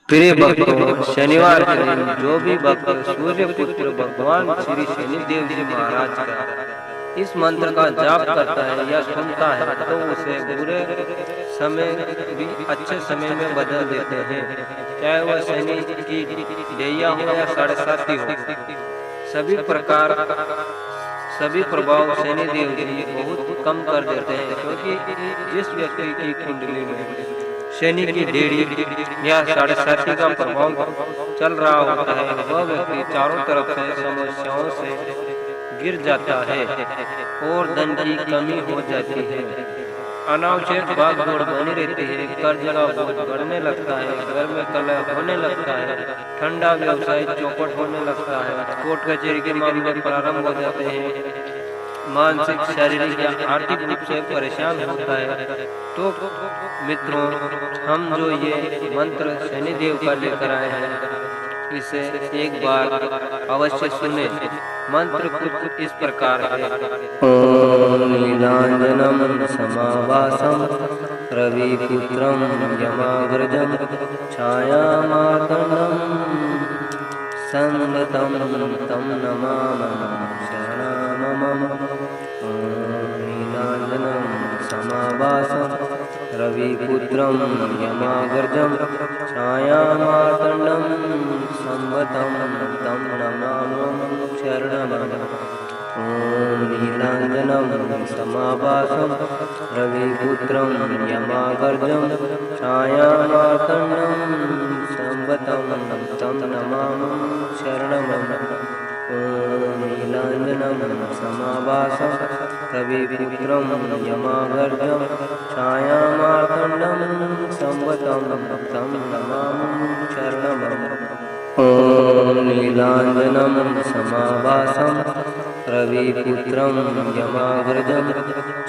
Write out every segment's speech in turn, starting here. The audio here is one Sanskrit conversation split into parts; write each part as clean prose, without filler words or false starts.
प्रिय भक्तों, शनिवार के दिन जो भी भक्त सूर्य पुत्र भगवान श्री शनिदेव जी महाराज का इस मंत्र का जाप करता है या सुनता है तो उसे बुरे समय भी अच्छे समय में बदल देते हैं। चाहे वह शनि की ढैया हो या साढ़े साती हो, सभी प्रभाव शनिदेव जी बहुत कम कर देते हैं, क्योंकि जिस व्यक्ति की कुंडली में शनि की डेढ़ी या साढ़े साती का प्रभाव चल रहा होता है, वह व्यक्ति चारों तरफ से समस्याओं से गिर जाता है और धन की कमी हो जाती है। अनावश्यक भागदौड़ बनी रहती है, कर्ज का बोझ बढ़ने लगता है, घर में कलह होने लगता है, ठंडा व्यवसाय चौपट होने लगता है, कोर्ट कचहरी के मामले प्रारंभ हो जाते हैं, मानसिक शारीरिक या आर्थिक रूप से परेशान होता है। तो मित्रों, हम जो ये मंत्र शनिदेव का लेकर आए हैं, इसे एक बार अवश्य सुने। मंत्र कुछ इस प्रकार है। ओम नीलांजनम समावासम रविपुत्रम यमाग्रजम छायामार्तंडम संगतम तम नमामि शरणमम। ओम नीलांजनम समावासम रविपुत्रम यमाग्रजम छायामार्तंडम संगतम तम नमामि शरणमम। ओम नीलांजनम समावासम रविपुत्रम यमाग्रजम छायामार्तंडम संगतम तम नमामि शरणमम। ओम नीलांजनम समावासम रविपुत्रम यमाग्रजम छायामार्तंडम संगतम तम नमामि शरणमम। ओम नीलांजनम समावासम रविपुत्रम यमाग्रजम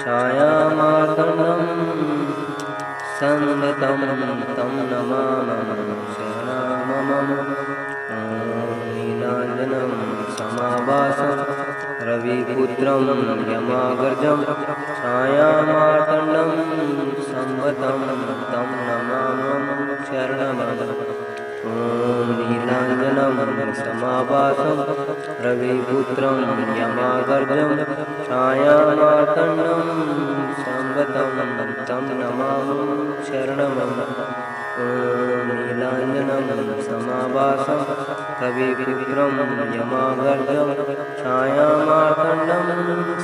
छायामार्तंडम संगतम तम नमामि शरणमम। ओम नीलांजनम समावासम रविपुत्रम यमाग्रजम छायामार्तंडम संगतम तम नमामि शरणमम। ओम नीलांजनम समावासम रविपुत्रम यमाग्रजम छायामार्तंडम संगतम तम नमामि शरणमम। ओम नीलांजनम समावासम रविपुत्रम यमाग्रजम छायामार्तंडम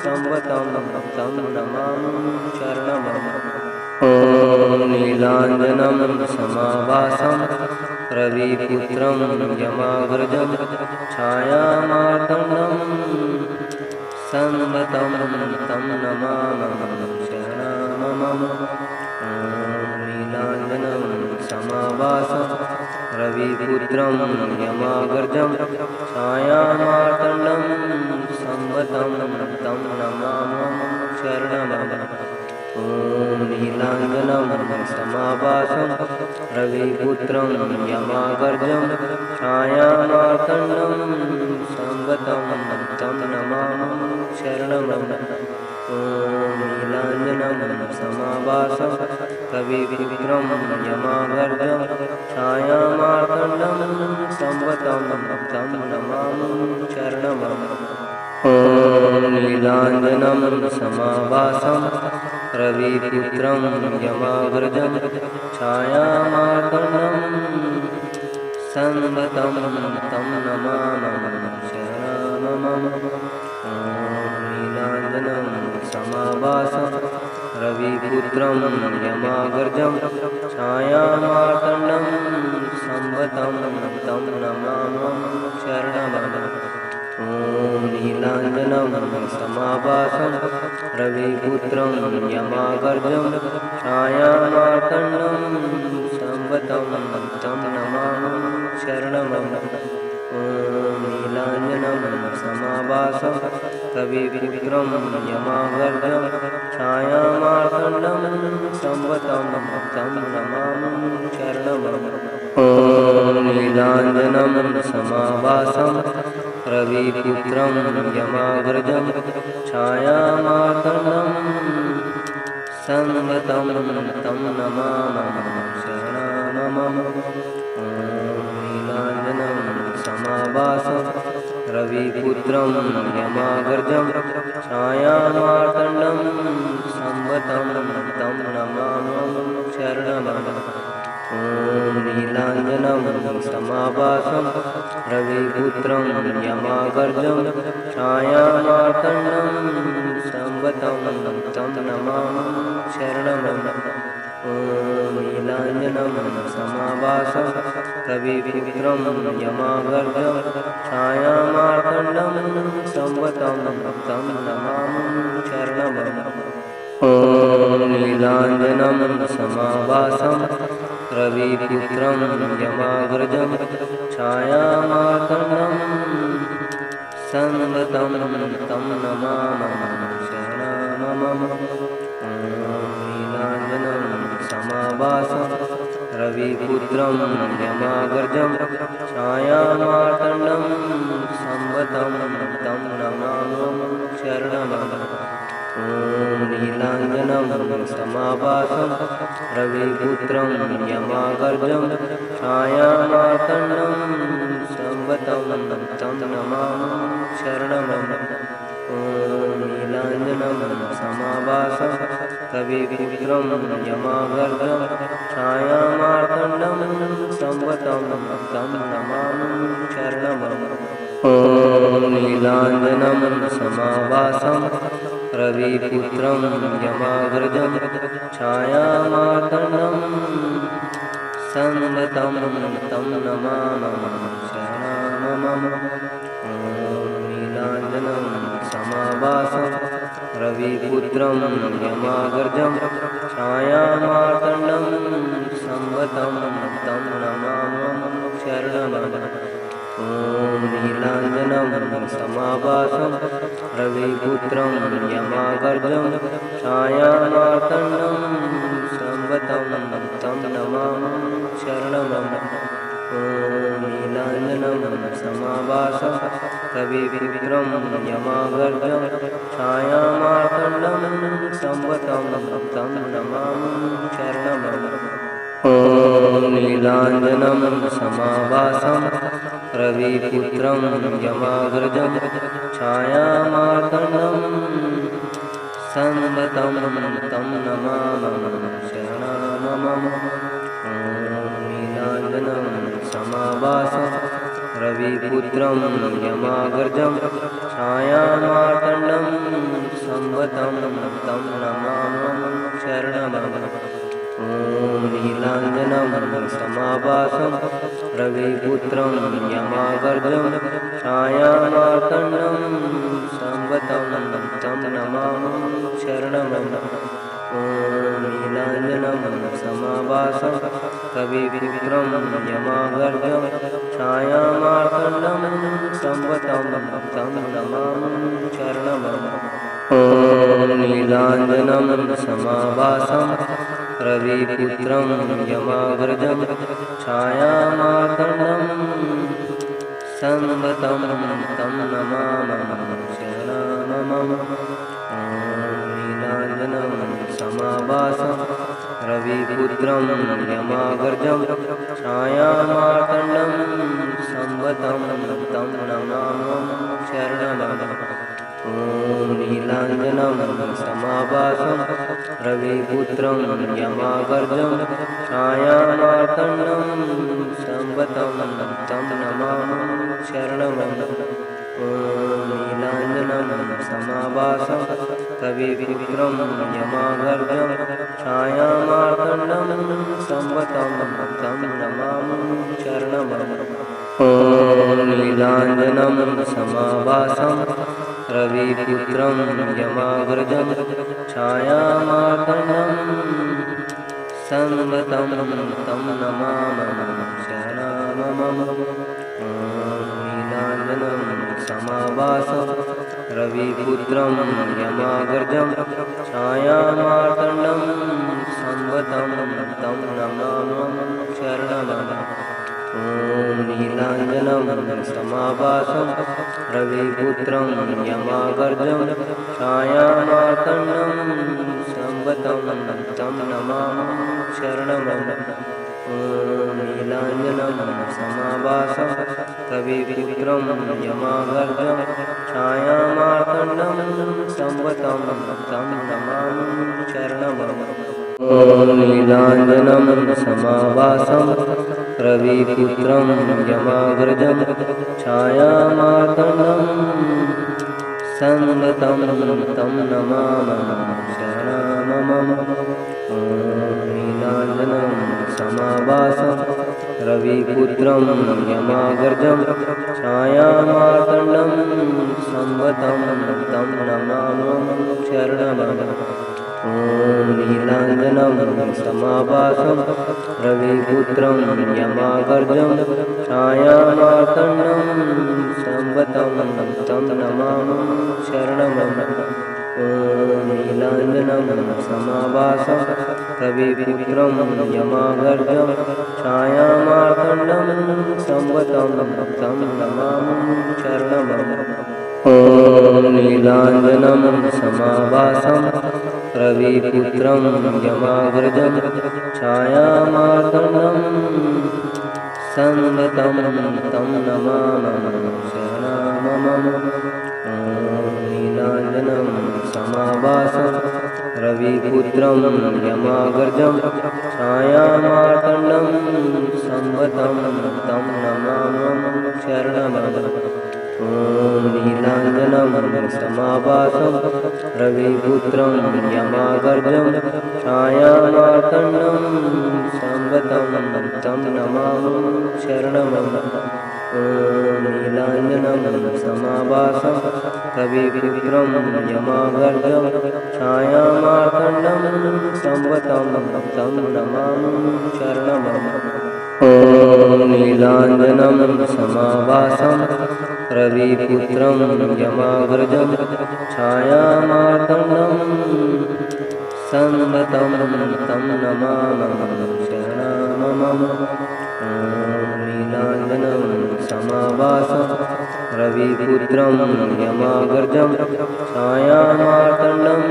संगतम तम नमामि शरणमम। ओम नीलांजनम समावासम रविपुत्रम यमाग्रजम छायामार्तंडम संगतम तम नमामि शरणमम। ओम नीलांजनम समावासम रविपुत्रम यमाग्रजम छायामार्तंडम संगतम तम नमामि शरणमम। ओम नीलांजनम समावासम रविपुत्रम यमाग्रजम छायामार्तंडम संगतम तम नमामि शरणमम। ओम नीलांजनम समावासम रविपुत्रम यमाग्रजम छायामार्तंडम संगतम तम नमामि शरणमम। ओम नीलांजनम समावासम रविपुत्रम यमाग्रजम छायामार्तंडम संगतम तम नमामि शरणमम। ओम नीलांजनम समावासम रविपुत्रम यमाग्रजम छायामार्तंडम संगतम तम नमामि शरणमम। ओम नीलांजनम समावासम रविपुत्रम यमाग्रजम छायामार्तंडम संगतम तम नमामि शरणमम। ओम नीलांजनम समावासम रविपुत्रम यमाग्रजम छायामार्तंडम संगतम तम नमामि शरणमम। ओम नीलांजनम समावासम रविपुत्रम यमाग्रजम छायामार्तंडम संगतम तम नमामि शरणमम। शरणममम्। ॐ नीलाञ्जनं समाभासं रविपुत्रं यमागर्जं छायामार्तण्डं संवतं तं नमामि शरणममम्। ॐ नीलाञ्जनं समाभासं रविपुत्रं यमागर्जं छायामार्तण्डं संवतं तं नमामि शरणममम्। ॐ नीलाञ्जनं समाभासं रविपुत्रं यमागर्जं छायामार्तण्डं संवतं तं नमामि शरणममम्। ॐ नीलाञ्जनं समाभासं रविपुत्रं यमागर्जं छायामार्तण्डं संवतं तं नमामि शरणममम्। ॐ नीलाञ्जनं समाभासं रविपुत्रं यमागर्जं छायामार्तण्डं संवतं तं नमामि शरणममम्। ॐ नीलाञ्जनं समाभासं रविपुत्रं यमागर्जं छायामार्तण्डं संवतं तं नमामि शरणममम्। ॐ नीलाञ्जनं समाभासं रविपुत्रं यमागर्जं छायामार्तण्डं संवतं तं नमामि शरणममम्। ॐ नीलाञ्जनं समाभासं रविपुत्रं यमागर्जं छायामार्तण्डं संवतं तं नमामि शरणममम्। ॐ नीलाञ्जनं समाभासं रविपुत्रं यमागर्जं छायामार्तण्डं संवतं तं नमामि शरणममम्। ॐ नीलाञ्जनं समाभासं रविपुत्रं यमागर्जं छायामार्तण्डं संवतं तं नमामि शरणममम्। ॐ नीलाञ्जनं समाभासं रविपुत्रं यमागर्जं छायामार्तण्डं संवतं तं नमामि शरणममम्। ॐ नीलाञ्जनं समाभासं रविपुत्रं यमागर्जं छायामार्तण्डं संवतं तं नमामि शरणममम्। ॐ नीलाञ्जनं समाभासं रविपुत्रं यमागर्जं छायामार्तण्डं संवतं तं नमामि शरणममम्। ॐ नीलाञ्जनं समाभासं रविपुत्रं यमागर्जं छायामार्तण्डं संवतं तं नमामि शरणममम्। ॐ नीलाञ्जनं समाभासं रविपुत्रं यमागर्जं छायामार्तण्डं संवतं तं नमामि शरणममम्। ॐ नीलाञ्जनं समाभासं रविपुत्रं यमागर्जं छायामार्तण्डं संवतं तं नमामि शरणममम्। ॐ नीलाञ्जनं समाभासं रविपुत्रं यमागर्जं छायामार्तण्डं संवतं तं नमामि शरणममम्। ॐ नीलाञ्जनं समाभासं रविपुत्रं यमागर्जं छायामार्तण्डं संवतं तं नमामि शरणममम्। ॐ नीलाञ्जनं समाभासं रविपुत्रं यमागर्जं छायामार्तण्डं संवतं तं नमामि शरणममम्। ॐ नीलाञ्जनं समाभासं रविपुत्रं यमागर्जं छायामार्तण्डं संवतं तं नमामि शरणममम्। ॐ नीलाञ्जनं समाभासं रविपुत्रं यमागर्जं छायामार्तण्डं संवतं तं नमामि शरणममम्। ॐ नीलाञ्जनं समाभासं रविपुत्रं यमागर्जं छायामार्तण्डं संवतं तं नमामि शरणममम्। ॐ ॐ नीलाञ्जनं समाभासं रविपुत्रं यमागर्जं छायामार्तण्डं संवतं तं नमामि शरणमं। ॐ नीलाञ्जनं समाभासं रविपुत्रं यमागर्जं छायामार्तण्डं संवतं तं नमामि शरणमं। नीलाञ्जनं समाभासं रविपुत्रं यमागर्जं छायामार्तण्डं संवतं तं नमामि शरणमं। ॐ नीलाञ्जनं समाभासं रविपुत्रं यमागर्जं छायामार्तण्डं संवतं तं नमामि शरणमं। ॐ नीलाञ्जनं समाभासं रविपुत्रं यमागर्जं छायामार्तण्डं संवतं तं नमामि शरणमं। ॐ नीलाञ्जनं समाभासं रविपुत्रं यमागर्जं छायामार्तण्डं संवतं तं नमामि शरणमं। नीलाञ्जनं समाभासं रविपुत्रं यमागर्जं छायामार्तण्डं संवतं तं नमामि शरणमं। ॐ नीलाञ्जनं समाभासं रविपुत्रं यमागर्जं छायामार्तण्डं संवतं तं नमामि शरणमं। ॐ नीलाञ्जनं समाभासं रविपुत्रं यमागर्जं छायामार्तण्डं संवतं तं नमामि शरणमं। ॐ नीलाञ्जनं समाभासं रविपुत्रं यमागर्जं छायामार्तण्डं संवतं तं नमामि शरणमं। ॐ नीलाञ्जनं समाभासं रविपुत्रं यमागर्जं छायामार्तण्डं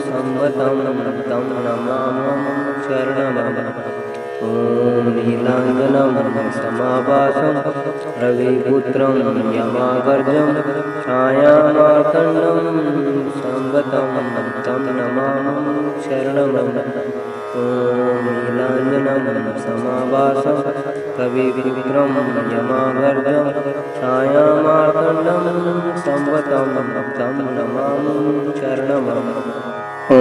संवतं तं नमामि शरणमं। ॐ नीलाञ्जनं समाभासं रविपुत्रं यमागर्जं छायामार्तण्डं संवतं तं नमामि शरणमं। ॐ नीलाञ्जनं समाभासं रविपुत्रं यमागर्जं छायामार्तण्डं संवतं तं नमामि शरणमं। ॐ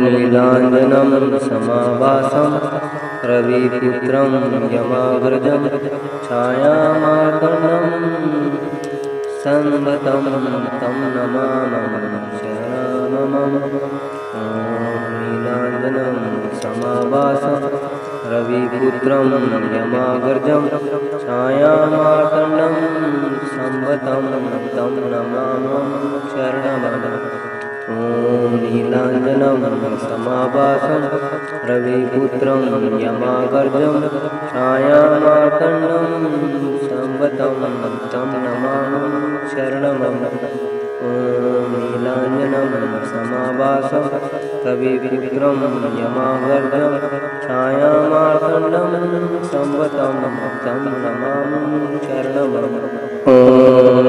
नीलाञ्जनं समाभासं रविपुत्रं यमागर्जं छायामार्तण्डं संवतं तं नमामि शरणमं। ॐ नीलाञ्जनं समाभासं रविपुत्रं यमागर्जं छायामार्तण्डं संवतं तं नमामि शरणमं। ॐ नीलाञ्जनं समाभासं रविपुत्रं यमागर्जं छायामार्तण्डं संवतं तं नमामि शरणमं। ॐ नीलाञ्जनं समाभासं रविपुत्रं यमागर्जं छायामार्तण्डं संवतं तं नमामि शरणमं। ॐ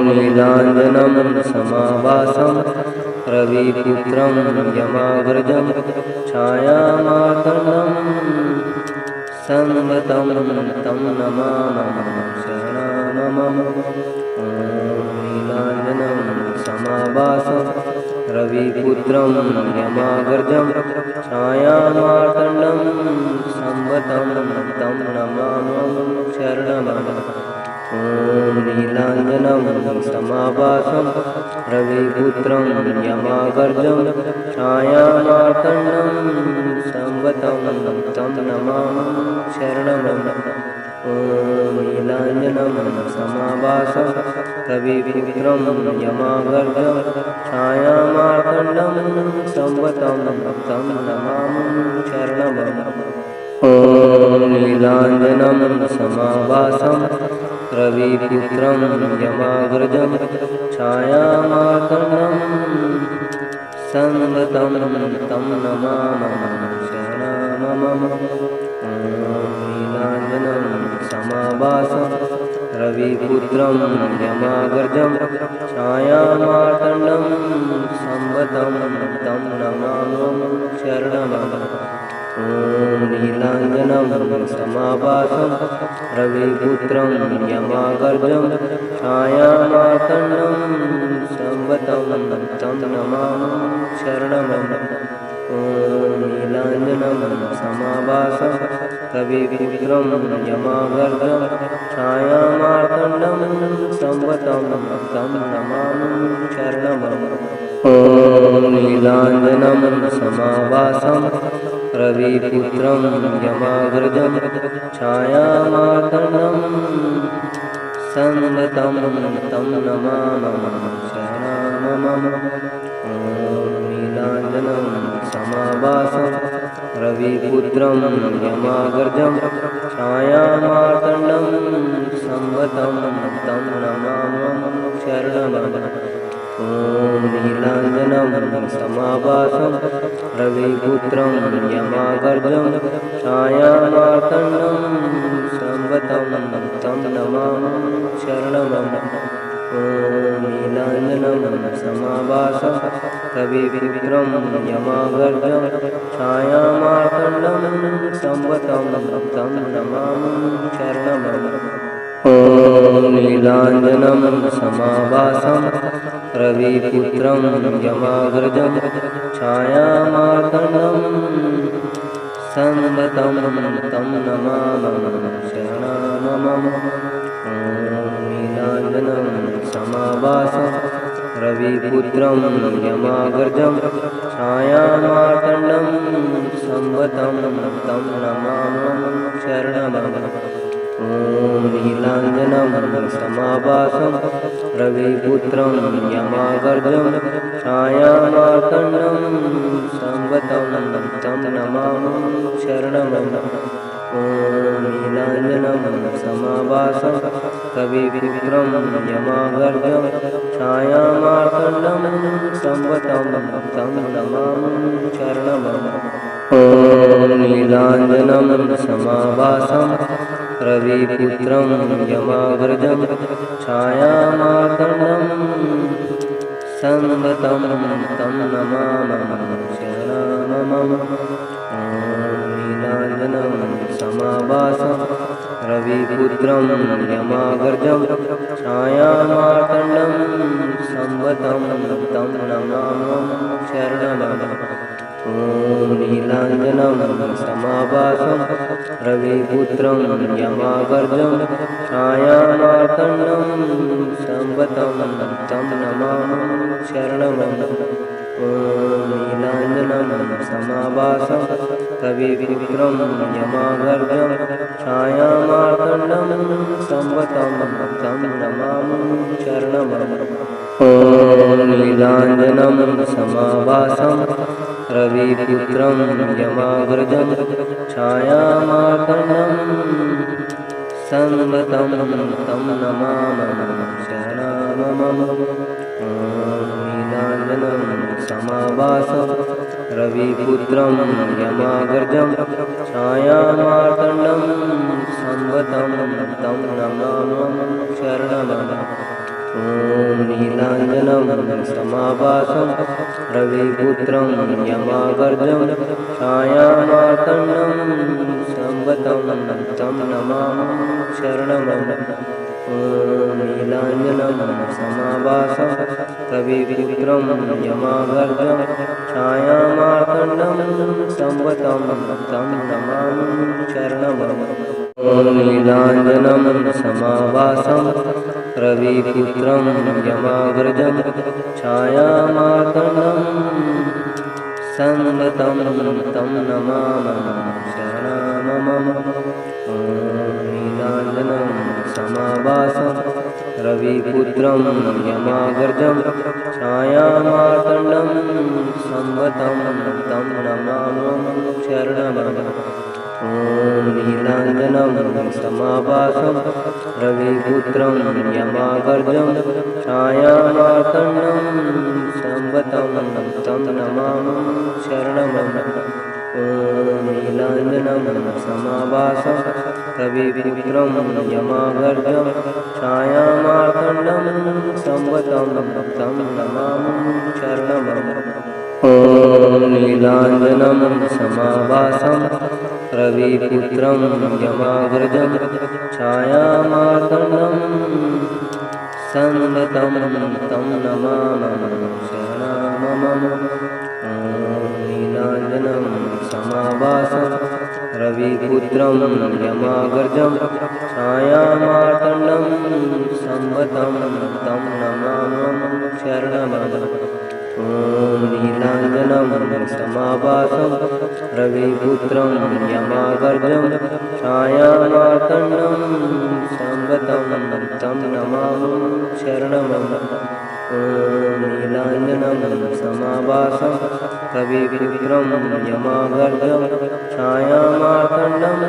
नीलाञ्जनं समाभासं रविपुत्रं यमागर्जं छायामार्तण्डं संवतं तं नमामि शरणमं। ॐ नीलाञ्जनं समाभासं रविपुत्रं यमागर्जं छायामार्तण्डं संवतं तं नमामि शरणमं। ॐ नीलाञ्जनं समाभासं रविपुत्रं यमागर्जं छायामार्तण्डं संवतं तं नमामि शरणमं। ॐ नीलाञ्जनं समाभासं रविपुत्रं यमागर्जं छायामार्तण्डं संवतं तं नमामि शरणमं। ॐ नीलाञ्जनं समाभासं रविपुत्रं यमागर्जं छायामार्तण्डं संवतं तं नमामि शरणमं। ॐ समाभासं रविपुत्रं यमाग्रजं छायामार्तण्डं संवतं तं नमामि शरणमं। ॐ नीलाञ्जनं समाभासं रविपुत्रं यमाग्रजं छायामार्तण्डं संवतं तं नमामि शरणमं। ॐ नीलाञ्जनं समाभासं रविपुत्रं यमाग्रजं छायामार्तण्डं संवतं तं नमामि शरणमं। ॐ नीलाञ्जनं समाभासं रविपुत्रं यमाग्रजं छायामार्तण्डं संवतं तं नमामि शरणमं। ॐ नीलाञ्जनं समाभासं रविपुत्रं यमाग्रजं छायामार्तण्डं संवतं तं नमामि शरणमं। ॐ नीलाञ्जनं समाभासं रविपुत्रं यमाग्रजं छायामार्तण्डं संवतं तं नमामि शरणमं। ॐ नीलाञ्जनं समाभासं रविपुत्रं यमाग्रजं छायामार्तण्डं संवतं तं नमामि शरणमं। ॐ नीलाञ्जनं समाभासं रविपुत्रं यमाग्रजं छायामार्तण्डं संवतं तं नमामि शरणमं। ॐ नीलाञ्जनं समाभासं रविपुत्रं यमाग्रजं छायामार्तण्डं संवतं तं नमामि शरणमं। ॐ नीलाञ्जनं समाभासं रविपुत्रं यमाग्रजं छायामार्तण्डं संवतं तं नमामि शरणमं। ॐ नीलाञ्जनं समाभासं रविपुत्रं यमाग्रजं छायामार्तण्डं संवतं तं नमामि शरणमं। ॐ नीलाञ्जनं समाभासं रविपुत्रं यमाग्रजं छायामार्तण्डं संवतं तं नमामि शरणमं। ॐ नीलाञ्जनं समाभासं रविपुत्रं यमाग्रजं छायामार्तण्डं संवतं तं नमामि शरणमं। ॐ नीलाञ्जनं समाभासं रविपुत्रं यमाग्रजं छायामार्तण्डं संवतं तं नमामि शरणमं। ॐ नीलाञ्जनं समाभासं रविपुत्रं यमाग्रजं छायामार्तण्डं संवतं तं नमामि शरणमं। ॐ नीलाञ्जनं समाभासं रविपुत्रं यमाग्रजं छायामार्तण्डं संवतं तं नमामि शरणमं। ॐ नीलाञ्जनं समाभासं रविपुत्रं यमाग्रजं छायामार्तण्डं संवतं तं नमामि शरणमं। ॐ नीलाञ्जनं समाभासं रविपुत्रं यमाग्रजं छायामार्तण्डं संवतं तं नमामि शरणमं। ॐ नीलाञ्जनं समाभासं रविपुत्रं यमाग्रजं छायामार्तण्डं संवतं तं नमामि शरणमं। ॐ नीलाञ्जनं समाभासं रविपुत्रं यमाग्रजं छायामार्तण्डं संवतं तं नमामि शरणमं। ॐ नीलाञ्जनं समाभासं रविपुत्रं यमाग्रजं छायामार्तण्डं संवतं तं नमामि शरणमं। ॐ नीलाञ्जनं समाभासं रविपुत्रं यमाग्रजं छायामार्तण्डं संवतं तं नमामि शरणमं। ॐ ॐ नीलाञ्जनं समाभासं रविपुत्रं यमागर्जं छायामार्तण्डं संवतं तं नमामि शरणमं। ॐ नीलाञ्जनं समाभासं रविपुत्रं यमागर्जं छायामार्तण्डं संवतं तं नमामि शरणमं। नीलाञ्जनं समाभासं रविपुत्रं यमागर्जं छायामार्तण्डं संवतं तं नमामि शरणमं। ॐ नीलाञ्जनं समाभासं रविपुत्रं यमागर्जं छायामार्तण्डं संवतं तं नमामि शरणमं। ॐ नीलाञ्जनं समाभासं रविपुत्रं यमागर्जं छायामार्तण्डं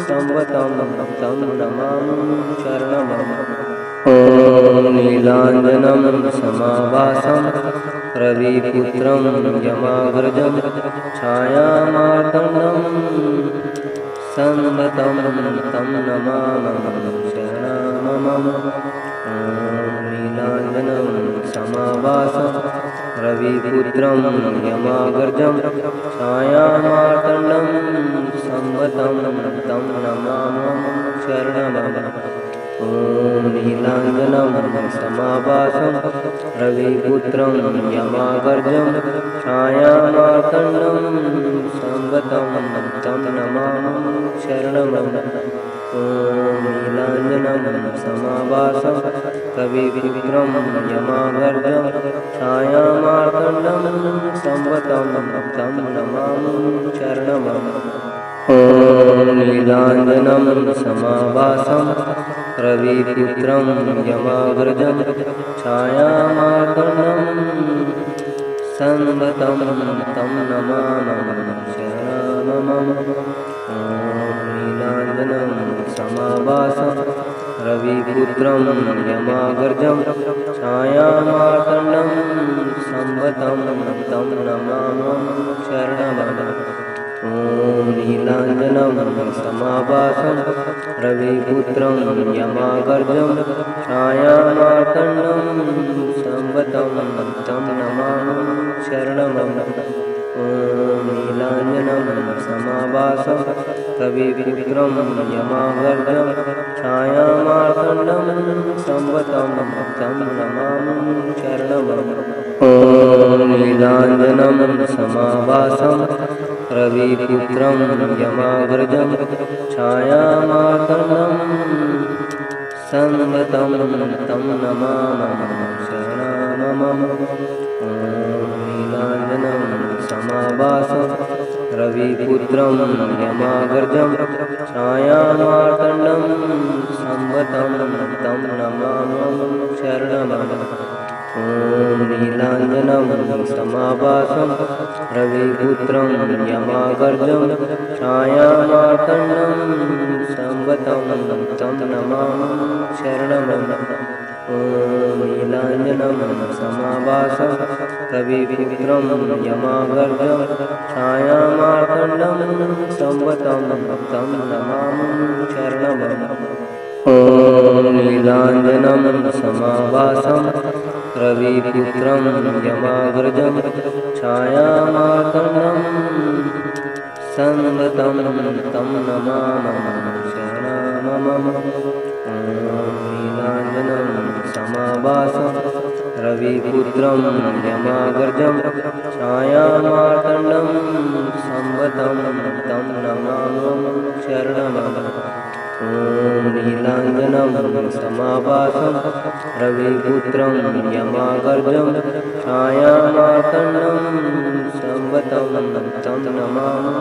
संवतं तं नमामि शरणमं। ॐ नीलाञ्जनं समाभासं रविपुत्रं यमागर्जं छायामार्तण्डं संवतं तं नमामि शरणमं। नीलाञ्जनं समाभासं रविपुत्रं यमागर्जं छायामार्तण्डं संवतं तं नमामि शरणमं। ॐ नीलाञ्जनं समाभासं रविपुत्रं यमागर्जं छायामार्तण्डं संवतं तं नमामि शरणमं। ॐ नीलाञ्जनं समाभासं रविपुत्रं यमागर्जं छायामार्तण्डं संवतं तं नमामि शरणमं। ॐ नीलाञ्जनं समाभासं रविपुत्रं यमागर्जं छायामार्तण्डं संवतं तं नमामि शरणमं। नीलाञ्जनं समाभासं रविपुत्रं यमागर्जं छायामार्तण्डं संवतं तं नमामि शरणमं। ॐ नीलाञ्जनं समाभासं रविपुत्रं यमागर्जं छायामार्तण्डं संवतं तं नमामि शरणमं। ॐ नीलाञ्जनं समाभासं रविपुत्रं यमागर्जं छायामार्तण्डं संवतं तं नमामि शरणमं। ॐ नीलाञ्जनं समाभासं रविपुत्रं यमागर्जं छायामार्तण्डं संवतं तं नमामि शरणमं। नीलाञ्जनं समाभासं रविपुत्रं यमागर्जं छायामार्तण्डं संवतं तं नमामि शरणमं। ॐ नीलाञ्जनं समाभासं रविपुत्रं यमागर्जं छायामार्तण्डं संवतं तं नमामि शरणमं। ॐ नीलाञ्जनं समाभासं रविपुत्रं यमागर्जं छायामार्तण्डं संवतं तं नमामि शरणमं। ॐ नीलाञ्जनं समाभासं रविपुत्रं यमागर्जं छायामार्तण्डं संवतं तं नमामि शरणमं। नीलाञ्जनं समाभासं रविपुत्रं यमागर्जं छायामार्तण्डं संवतं तं नमामि शरणमं। ॐ नीलाञ्जनं समाभासं रविपुत्रं यमागर्जं छायामार्तण्डं संवतं तं नमामि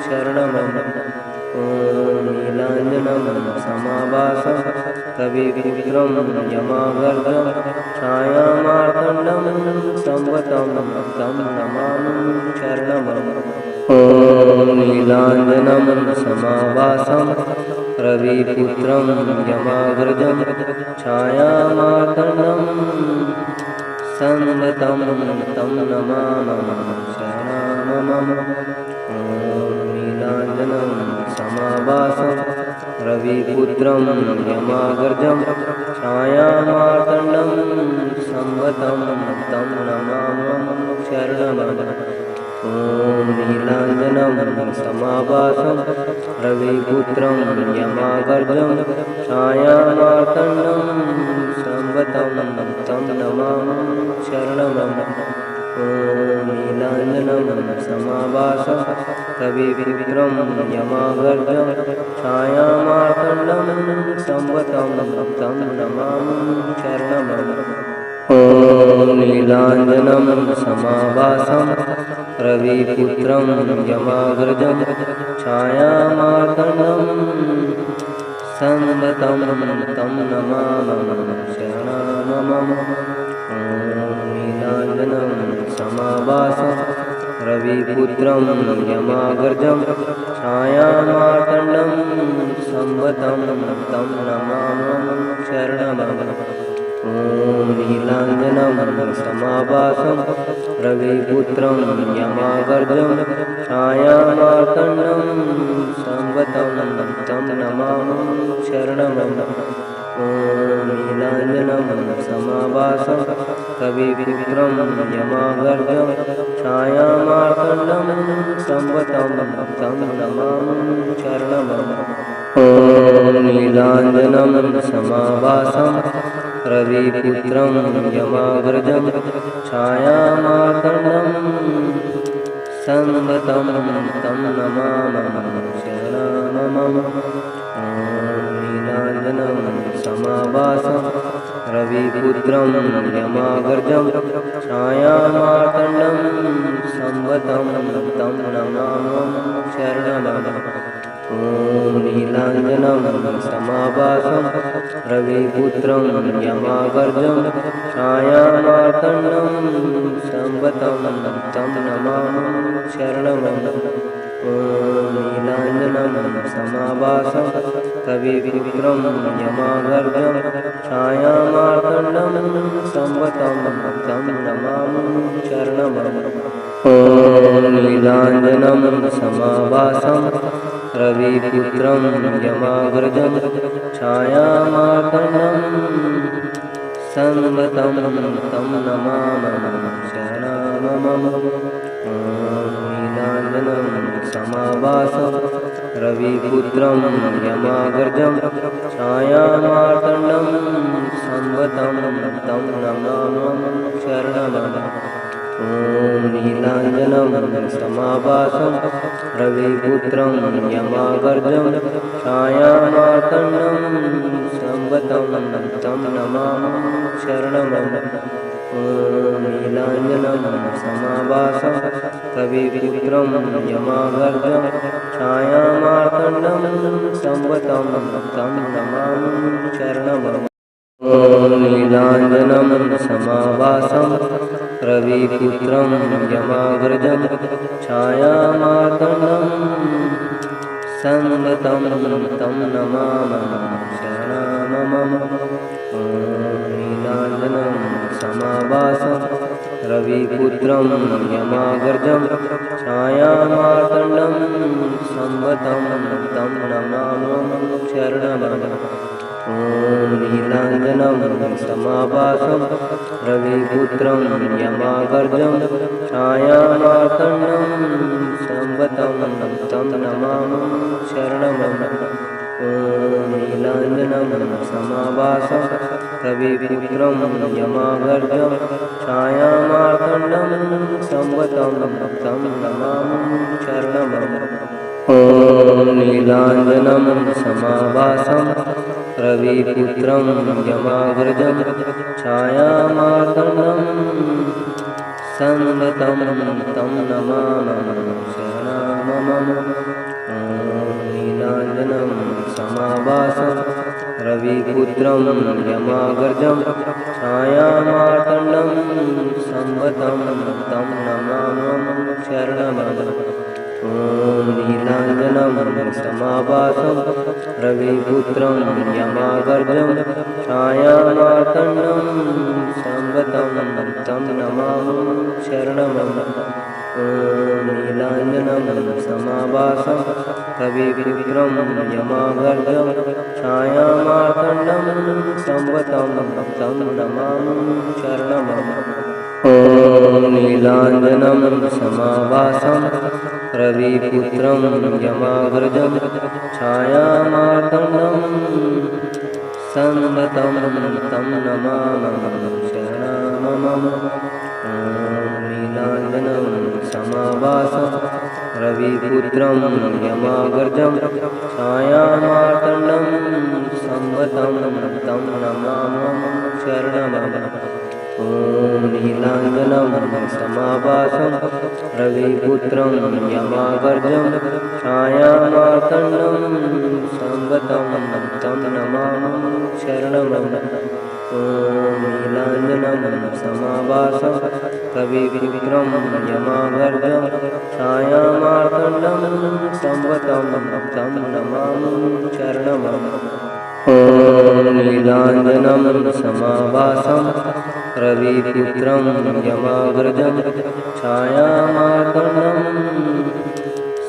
शरणमं। ॐ नीलाञ्जनं समाभासं रविपुत्रं यमागर्जं छायामार्तण्डं संवतं तं नमामि शरणमं। ॐ नीलाञ्जनं समाभासं रविपुत्रं यमागर्जं छायामार्तण्डं संवतं तं नमामि शरणमं। रविपुत्रं यमाग्रजं छायामार्तण्डं संवतं तं नमामि शरणमं। ॐ नीलाञ्जनं समाभासं रविपुत्रं यमाग्रजं छायामार्तण्डं संवतं तं नमामि शरणमं। ॐ नीलाञ्जनं समाभासं रविपुत्रं यमाग्रजं छायामार्तण्डं संवतं तं नमामि शरणमं। ॐ नीलाञ्जनं समाभासं रविपुत्रं यमाग्रजं छायामार्तण्डं संवतं तं नमामि शरणमं। नीलाञ्जनं समाभासं रविपुत्रं यमाग्रजं छायामार्तण्डं संवतं तं नमामि शरणमं। ॐ नीलाञ्जनं समाभासं रविपुत्रं यमाग्रजं छायामार्तण्डं संवतं तं नमामि शरणमं। ॐ नीलाञ्जनं समाभासं रविपुत्रं यमाग्रजं छायामार्तण्डं संवतं तं नमामि शरणमं। ॐ नीलाञ्जनं समाभासं रविपुत्रं यमाग्रजं छायामार्तण्डं संवतं तं नमामि शरणमं। नीलाञ्जनं समाभासं रविपुत्रं यमाग्रजं छायामार्तण्डं संवतं तं नमामि शरणमं। ॐ नीलाञ्जनं समाभासं रविपुत्रं यमाग्रजं छायामार्तण्डं संवतं तं नमामि शरणमं। ॐ नीलाञ्जनं समाभासं रविपुत्रं यमाग्रजं छायामार्तण्डं संवतं तं नमामि शरणमं। ॐ नीलाञ्जनं समाभासं रविपुत्रं यमाग्रजं छायामार्तण्डं संवतं तं नमामि शरणमं। नीलाञ्जनं समाभासं रविपुत्रं यमाग्रजं छायामार्तण्डं संवतं तं नमामि शरणमं। ॐ नीलाञ्जनं समाभासं रविपुत्रं यमाग्रजं छायामार्तण्डं संवतं तं नमामि शरणमं। ॐ नीलाञ्जनं समाभासं रविपुत्रं यमाग्रजं छायामार्तण्डं संवतं तं नमामि शरणमं। ॐ नीलाञ्जनं समाभासं रविपुत्रं यमाग्रजं छायामार्तण्डं संवतं तं नमामि शरणमं। ॐ नीलाञ्जनं समाभासं रविपुत्रं यमाग्रजं छायामार्तण्डं संवतं तं नमामि शरणमं। ॐ नीलाञ्जनं समाभासं रविपुत्रं यमाग्रजं छायामार्तण्डं संवतं तं नमामि शरणमं। ॐ नीलाञ्जनं समाभासं रविपुत्रं यमाग्रजं छायामार्तण्डं संवतं तं नमामि शरणमं। ॐ नीलाञ्जनं समाभासं रविपुत्रं यमाग्रजं छायामार्तण्डं संवतं तं नमामि शरणमं। ॐ नीलाञ्जनं समाभासं रविपुत्रं यमाग्रजं छायामार्तण्डं संवतं तं नमामि शरणमं। ॐ नीलाञ्जनं समाभासं रविपुत्रं यमाग्रजं छायामार्तण्डं संवतं तं नमामि शरणमं। ॐ नीलाञ्जनं समाभासं रविपुत्रं यमागर्जं छायामार्तण्डं संवतं तं नमामि शरणमम। ॐ नीलाञ्जनं समाभासं रविपुत्रं यमागर्जं छायामार्तण्डं संवतं तं नमामि शरणमम। नीलाञ्जनं समाभासं रविपुत्रं यमागर्जं छायामार्तण्डं संवतं तं नमामि शरणमम। ॐ नीलाञ्जनं समाभासं रविपुत्रं यमागर्जं छायामार्तण्डं संवतं तं नमामि शरणमम। ॐ नीलाञ्जनं समाभासं रविपुत्रं यमागर्जं छायामार्तण्डं संवतं तं नमामि शरणमम। ॐ नीलाञ्जनं समाभासं रविपुत्रं यमागर्जं छायामार्तण्डं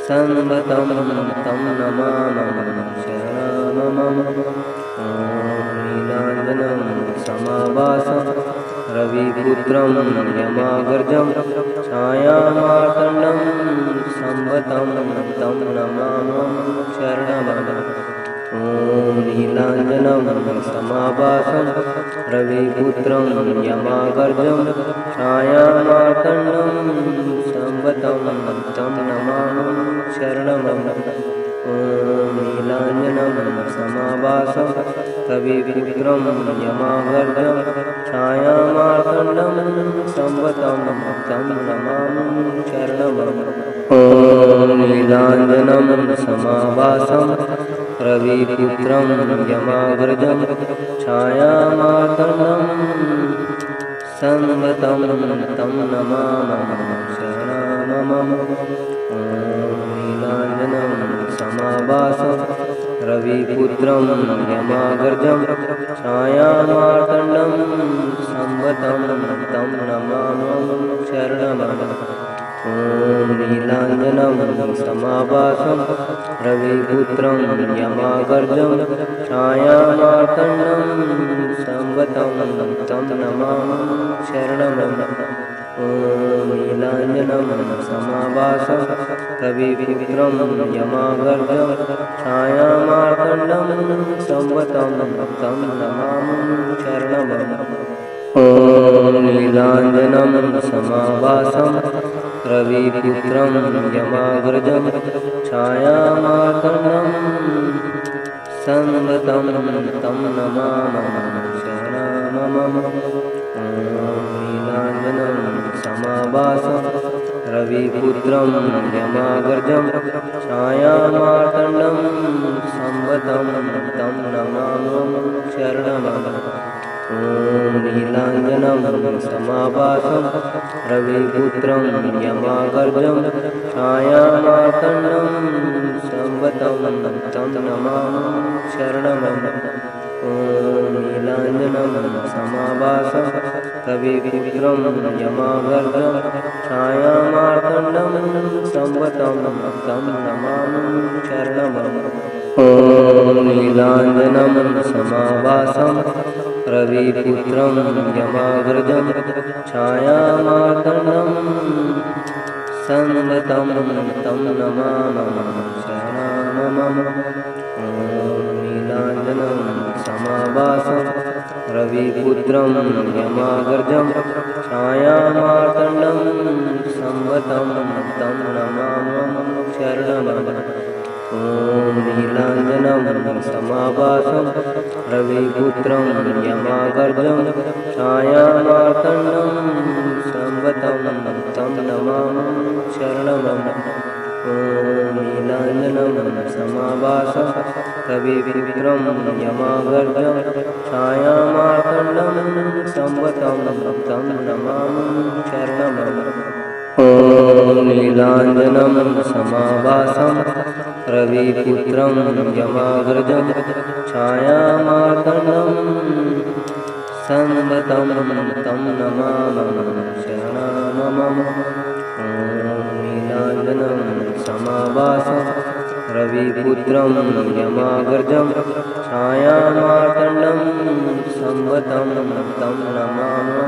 संवतं तं नमामि शरणमम। नीलाञ्जनं समाभासं रविपुत्रं यमागर्जं छायामार्तण्डं संवतं तं नमामि शरणमम। ॐ नीलाञ्जनं समाभासं रविपुत्रं यमागर्जं छायामार्तण्डं संवतं तं नमामि शरणमम। ॐ नीलाञ्जनं समाभासं रविपुत्रं यमागर्जं छायामार्तण्डं संवतं तं नमामि शरणमम। ॐ नीलाञ्जनं समाभासं रविपुत्रं यमागर्जं छायामार्तण्डं संवतं तं नमामि शरणमम। नीलाञ्जनं समाभासं रविपुत्रं यमागर्जं छायामार्तण्डं संवतं तं नमामि शरणमम। ॐ नीलाञ्जनं समाभासं रविपुत्रं यमागर्जं छायामार्तण्डं संवतं तं नमामि शरणमम। ॐ नीलाञ्जनं समाभासं रविपुत्रं यमागर्जं छायामार्तण्डं संवतं तं नमामि शरणमम। ॐ नीलाञ्जनं समाभासं रविपुत्रं यमागर्जं छायामार्तण्डं संवतं तं नमामि शरणमम। नीलाञ्जनं समाभासं रविपुत्रं यमागर्जं छायामार्तण्डं संवतं तं नमामि शरणमम। ॐ नीलाञ्जनं समाभासं रविपुत्रं यमागर्जं छायामार्तण्डं संवतं तं नमामि शरणमम। ॐ नीलाञ्जनं समाभासं रविपुत्रं यमागर्जं छायामार्तण्डं संवतं तं नमामि शरणमम। ॐ नीलाञ्जनं समाभासं रविपुत्रं यमागर्जं छायामार्तण्डं संवतं तं नमामि शरणमम। नीलाञ्जनं समाभासं रविपुत्रं यमागर्जं छायामार्तण्डं संवतं तं नमामि शरणमम। ॐ नीलाञ्जनं समाभासं रविपुत्रं यमागर्जं छायामार्तण्डं संवतं तं नमामि शरणमम। ॐ नीलाञ्जनं समाभासं रविपुत्रं यमागर्जं छायामार्तण्डं संवतं तं नमामि शरणमम। ॐ नीलाञ्जनं समाभासं रविपुत्रं यमागर्जं छायामार्तण्डं संवतं तं नमामि शरणमम। ॐ नीलाञ्जनं समाभासं रविपुत्रं यमाग्रजं छायामार्तण्डं संवतं तं नमामि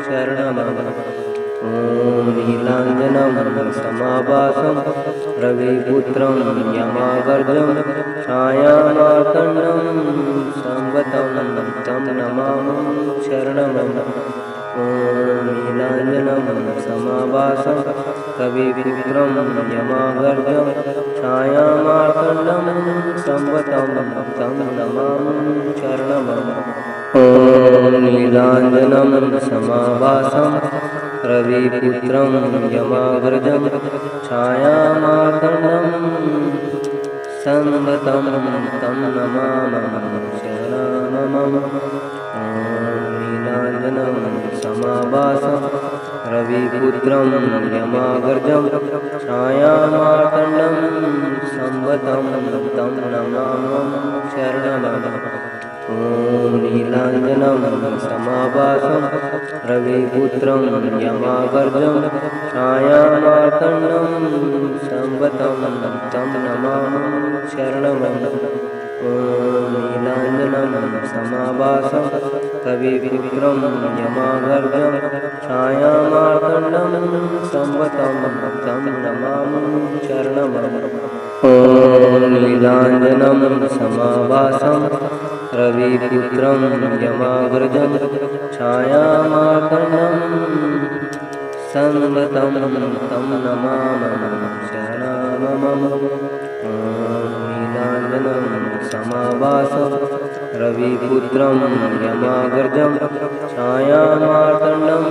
शरणमं। ॐ नीलाञ्जनं समाभासं रविपुत्रं यमाग्रजं छायामार्तण्डं संवतं तं नमामि शरणमं। ॐ नीलाञ्जनं समाभासं रविपुत्रं यमाग्रजं छायामार्तण्डं संवतं तं नमामि शरणमं। ॐ नीलाञ्जनं समाभासं रविपुत्रं यमाग्रजं छायामार्तण्डं संवतं तं नमामि शरणमं। नीलाञ्जनं समाभासं रविपुत्रं यमाग्रजं छायामार्तण्डं संवतं तं नमामि शरणमं। ॐ नीलाञ्जनं समाभासं रविपुत्रं यमाग्रजं छायामार्तण्डं संवतं तं नमामि शरणमं। ॐ नीलाञ्जनं समाभासं रविपुत्रं यमाग्रजं छायामार्तण्डं संवतं तं नमामि शरणमं। ॐ नीलाञ्जनं समाभासं रविपुत्रं यमाग्रजं छायामार्तण्डं संवतं तं नमामि शरणमं। ॐ नीलाञ्जनं समाभासं रविपुत्रं यमाग्रजं छायामार्तण्डं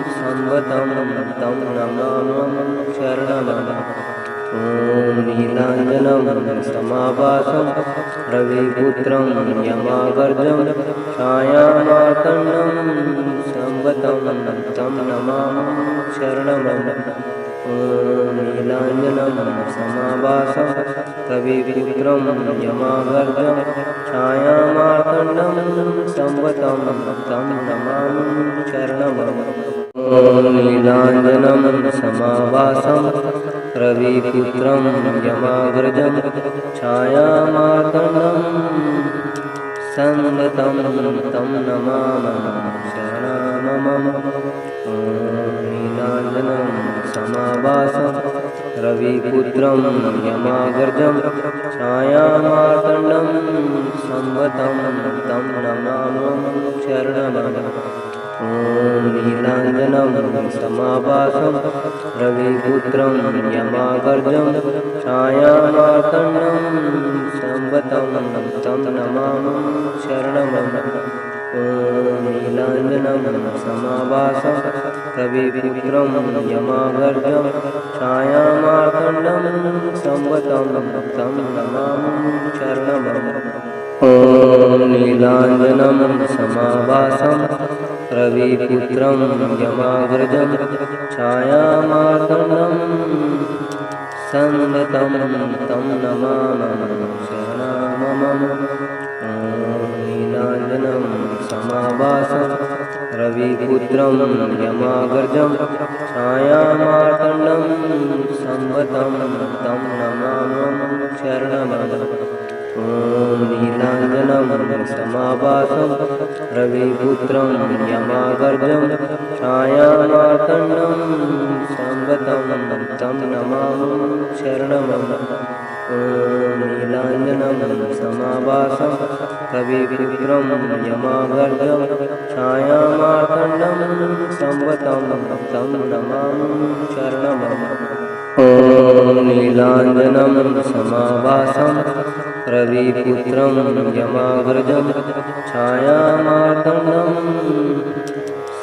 संवतं तं नमामि शरणमं। ॐ नीलाञ्जनं समाभासं रविपुत्रं यमाग्रजं छायामार्तण्डं संवतं तं नमामि शरणमं। ॐ नीलाञ्जनं समाभासं रविपुत्रं यमाग्रजं छायामार्तण्डं संवतं तं नमामि शरणमं। ॐ नीलाञ्जनं समाभासं रविपुत्रं यमाग्रजं छायामार्तण्डं संवतं तं नमामि शरणमं। ॐ नीलाञ्जनं समाभासं रविपुत्रं यमाग्रजं छायामार्तण्डं संवतं तं नमामि शरणमं। ॐ नीलाञ्जनं समाभासं रविपुत्रं यमाग्रजं छायामार्तण्डं संवतं तं नमामि शरणमं। ॐ नीलाञ्जनं समाभासं रविपुत्रं यमाग्रजं छायामार्तण्डं संवतं तं नमामि शरणमं। ॐ नीलाञ्जनं समाभासं रविपुत्रं यमाग्रजं छायामार्तण्डं संवतं तं नमामि शरणमं। ॐ नीलाञ्जनं समाभासं रविपुत्रं यमाग्रजं छायामार्तण्डं संवतं तं नमामि शरणमं। ॐ नीलाञ्जनं समाभासं रविपुत्रं यमाग्रजं छायामार्तण्डं संवतं तं नमामि शरणमं। ॐ नीलाञ्जनं समाभासं रविपुत्रं यमाग्रजं छायामार्तण्डं संवतं तं नमामि शरणमं। ॐ नीलाञ्जनं समाभासं रविपुत्रं यमाग्रजं छायामार्तण्डं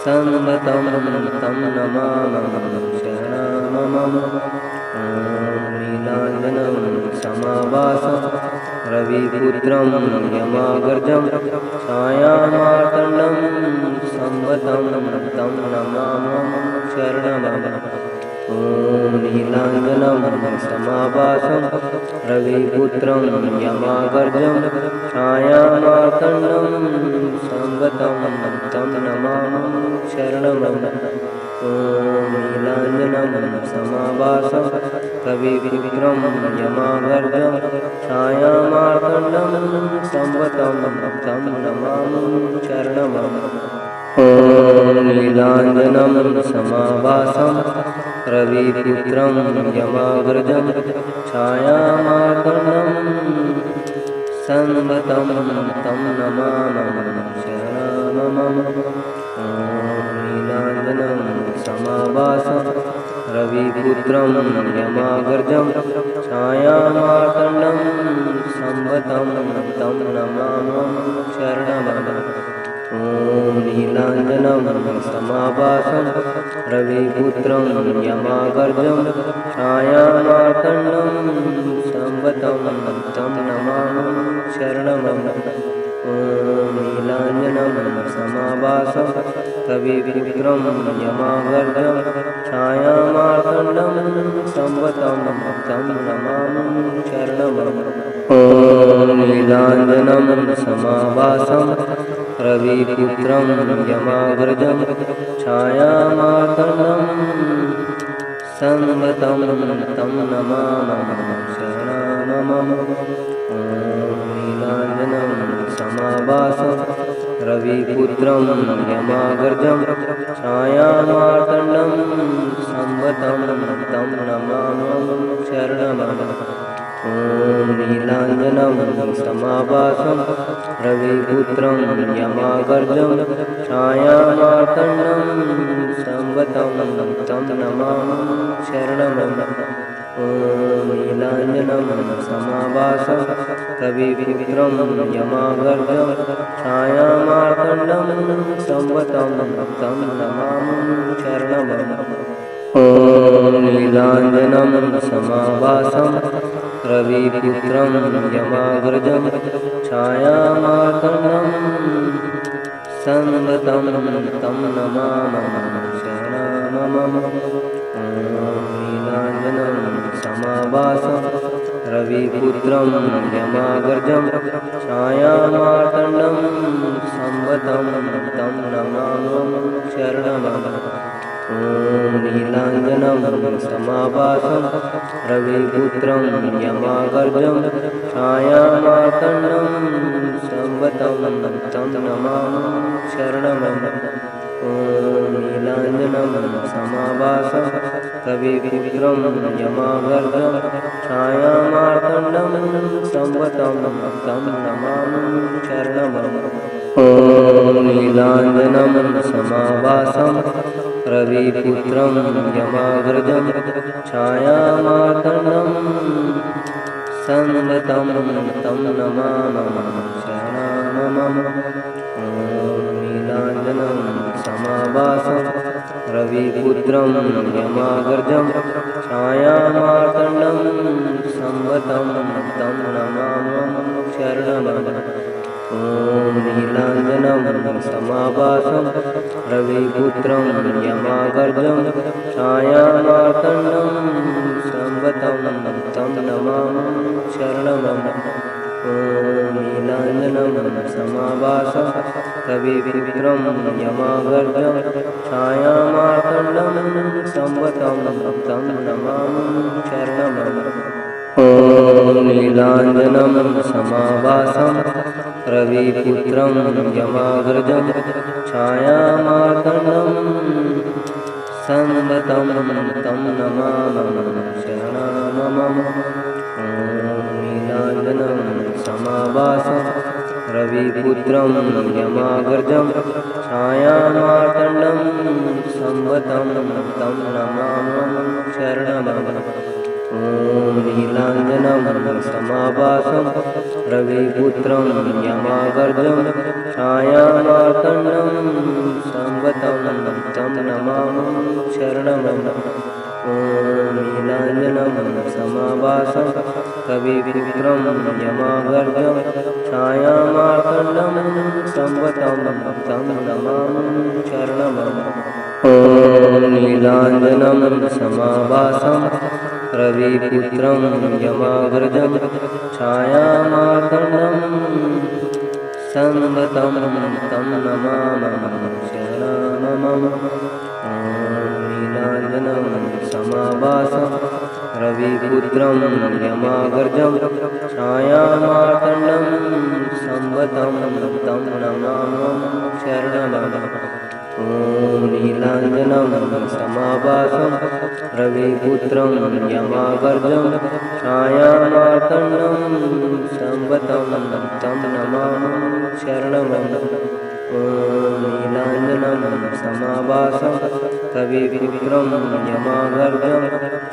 संवतं तं नमामि शरणमं। ॐ नीलाञ्जनं समाभासं रविपुत्रं यमाग्रजं छायामार्तण्डं संवतं तं नमामि शरणमं। ॐ ॐ नीलाञ्जनं समाभासं रविपुत्रं यमागर्जं छायामार्तण्डं संगतं तं नमामि शरणमं। ॐ नीलाञ्जनं समाभासं रविपुत्रं यमागर्जं छायामार्तण्डं संगतं तं नमामि शरणमं। ॐ नीलाञ्जनं समाभासं रविपुत्रं यमागर्जं छायामार्तण्डं संगतं तं नमामि शरणमं। ॐ नीलाञ्जनं समाभासं रविपुत्रं यमागर्जं छायामार्तण्डं संगतं तं नमामि शरणमं। ॐ नीलाञ्जनं समाभासं रविपुत्रं यमागर्जं छायामार्तण्डं संगतं तं नमामि शरणमं। ॐ नीलाञ्जनं समाभासं रविपुत्रं यमागर्जं छायामार्तण्डं संगतं तं नमामि शरणमं। ॐ नीलाञ्जनं समाभासं रविपुत्रं यमागर्जं छायामार्तण्डं संगतं तं नमामि शरणमं। ॐ नीलाञ्जनं समाभासं रविपुत्रं यमागर्जं छायामार्तण्डं संगतं तं नमामि शरणमं। ॐ नीलाञ्जनं समाभासं रविपुत्रं यमागर्जं छायामार्तण्डं संगतं तं नमामि शरणमं। ॐ नीलाञ्जनं समाभासं रविपुत्रं यमागर्जं छायामार्तण्डं संगतं तं नमामि शरणमं। ॐ नीलाञ्जनं समाभासं रविपुत्रं यमागर्जं छायामार्तण्डं संगतं तं नमामि शरणमं। ॐ नीलाञ्जनं समाभासं रविपुत्रं यमागर्जं छायामार्तण्डं संगतं तं नमामि शरणमं। ॐ नीलाञ्जनं समाभासं रविपुत्रं यमागर्जं छायामार्तण्डं संगतं तं नमामि शरणमं। ॐ नीलाञ्जनं समाभासं रविपुत्रं यमागर्जं छायामार्तण्डं संगतं तं नमामि शरणमं। ॐ नीलाञ्जनं समाभासं रविपुत्रं यमागर्जं छायामार्तण्डं संगतं तं नमामि शरणमं। ॐ नीलाञ्जनं समाभासं रविपुत्रं यमागर्जं छायामार्तण्डं संगतं तं नमामि शरणमं। ॐ नीलाञ्जनं समाभासं रविपुत्रं यमागर्जं छायामार्तण्डं संगतं तं नमामि शरणमं। ॐ नीलाञ्जनं समाभासं रविपुत्रं यमागर्जं छायामार्तण्डं संगतं तं नमामि शरणमं। ॐ नीलाञ्जनं समाभासं रविपुत्रं यमागर्जं छायामार्तण्डं संगतं तं नमामि शरणमं। ॐ नीलाञ्जनं समाभासं रविपुत्रं यमागर्जं छायामार्तण्डं संगतं तं नमामि शरणमं। ॐ नीलाञ्जनं समाभासं रविपुत्रं यमागर्जं छायामार्तण्डं संगतं तं नमामि शरणमं। ॐ नीलाञ्जनं समाभासं रविपुत्रं यमागर्जं छायामार्तण्डं संगतं तं नमामि शरणमं। ॐ नीलाञ्जनं समाभासं रविपुत्रं यमाग्रजं छायामार्तण्डं संवतं तं नमामः शरणमम। ॐ नीलाञ्जनं समाभासं रविपुत्रं यमाग्रजं छायामार्तण्डं संवतं तं नमामः शरणमम। ॐ नीलाञ्जनं समाभासं रविपुत्रं यमाग्रजं छायामार्तण्डं संवतं तं नमामः शरणमम। ॐ नीलाञ्जनं समाभासं रविपुत्रं यमाग्रजं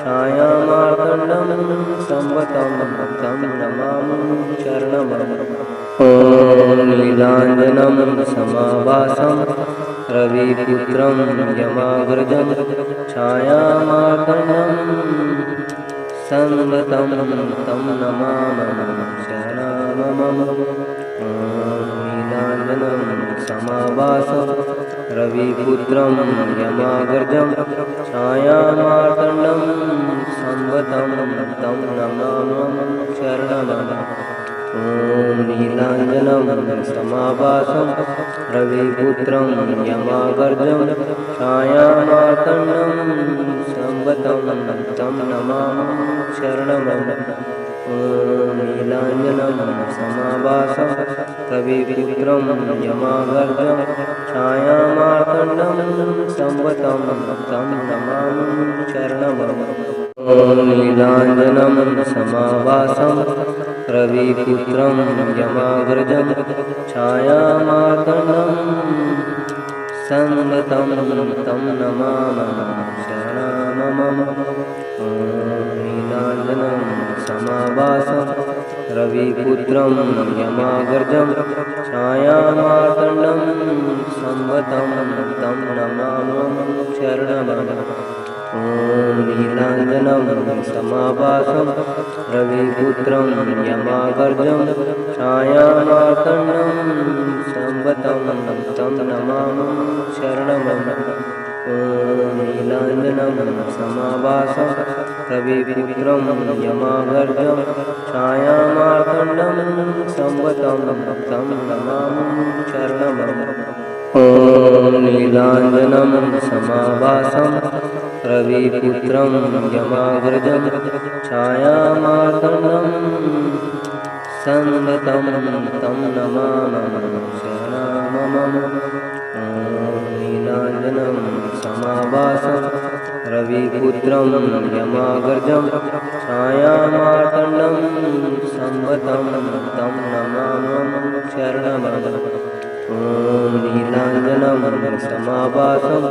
छायामार्तण्डं संवतं तं नमामः शरणमम। ॐ नीलाञ्जनं समाभासं रविपुत्रं यमाग्रजं छायामार्तण्डं संवतं तं नमामः शरणमम। ॐ नीलाञ्जनं समाभासं रविपुत्रं यमाग्रजं छायामार्तण्डं संवतं तं नमामः शरणमम। ॐ नीलाञ्जनं समाभासं रविपुत्रं यमाग्रजं छायामार्तण्डं संवतं तं नमामः शरणमम। ॐ नीलाञ्जनं समाभासं रविपुत्रं यमाग्रजं छायामार्तण्डं संवतं तं नमामः शरणमम। ॐ नीलाञ्जनं समाभासं रविपुत्रं यमाग्रजं छायामार्तण्डं संवतं तं नमामः शरणमम। ॐ नीलाञ्जनं समाभासं रविपुत्रं यमाग्रजं छायामार्तण्डं संवतं तं नमामः शरणमम। ॐ नीलाञ्जनं समाभासं रविपुत्रं यमाग्रजं छायामार्तण्डं संवतं तं नमामः शरणमम। ॐ नीलाञ्जनं समाभासं रविपुत्रं यमाग्रजं छायामार्तण्डं संवतं तं नमामः शरणमम। ॐ नीलाञ्जनं समाभासं रविपुत्रं यमाग्रजं छायामार्तण्डं संवतं तं नमामः शरणमम। ॐ नीलाञ्जनं समाभासं रविपुत्रं यमाग्रजं छायामार्तण्डं संवतं तं नमामः शरणमम। ॐ नीलाञ्जनं समाभासं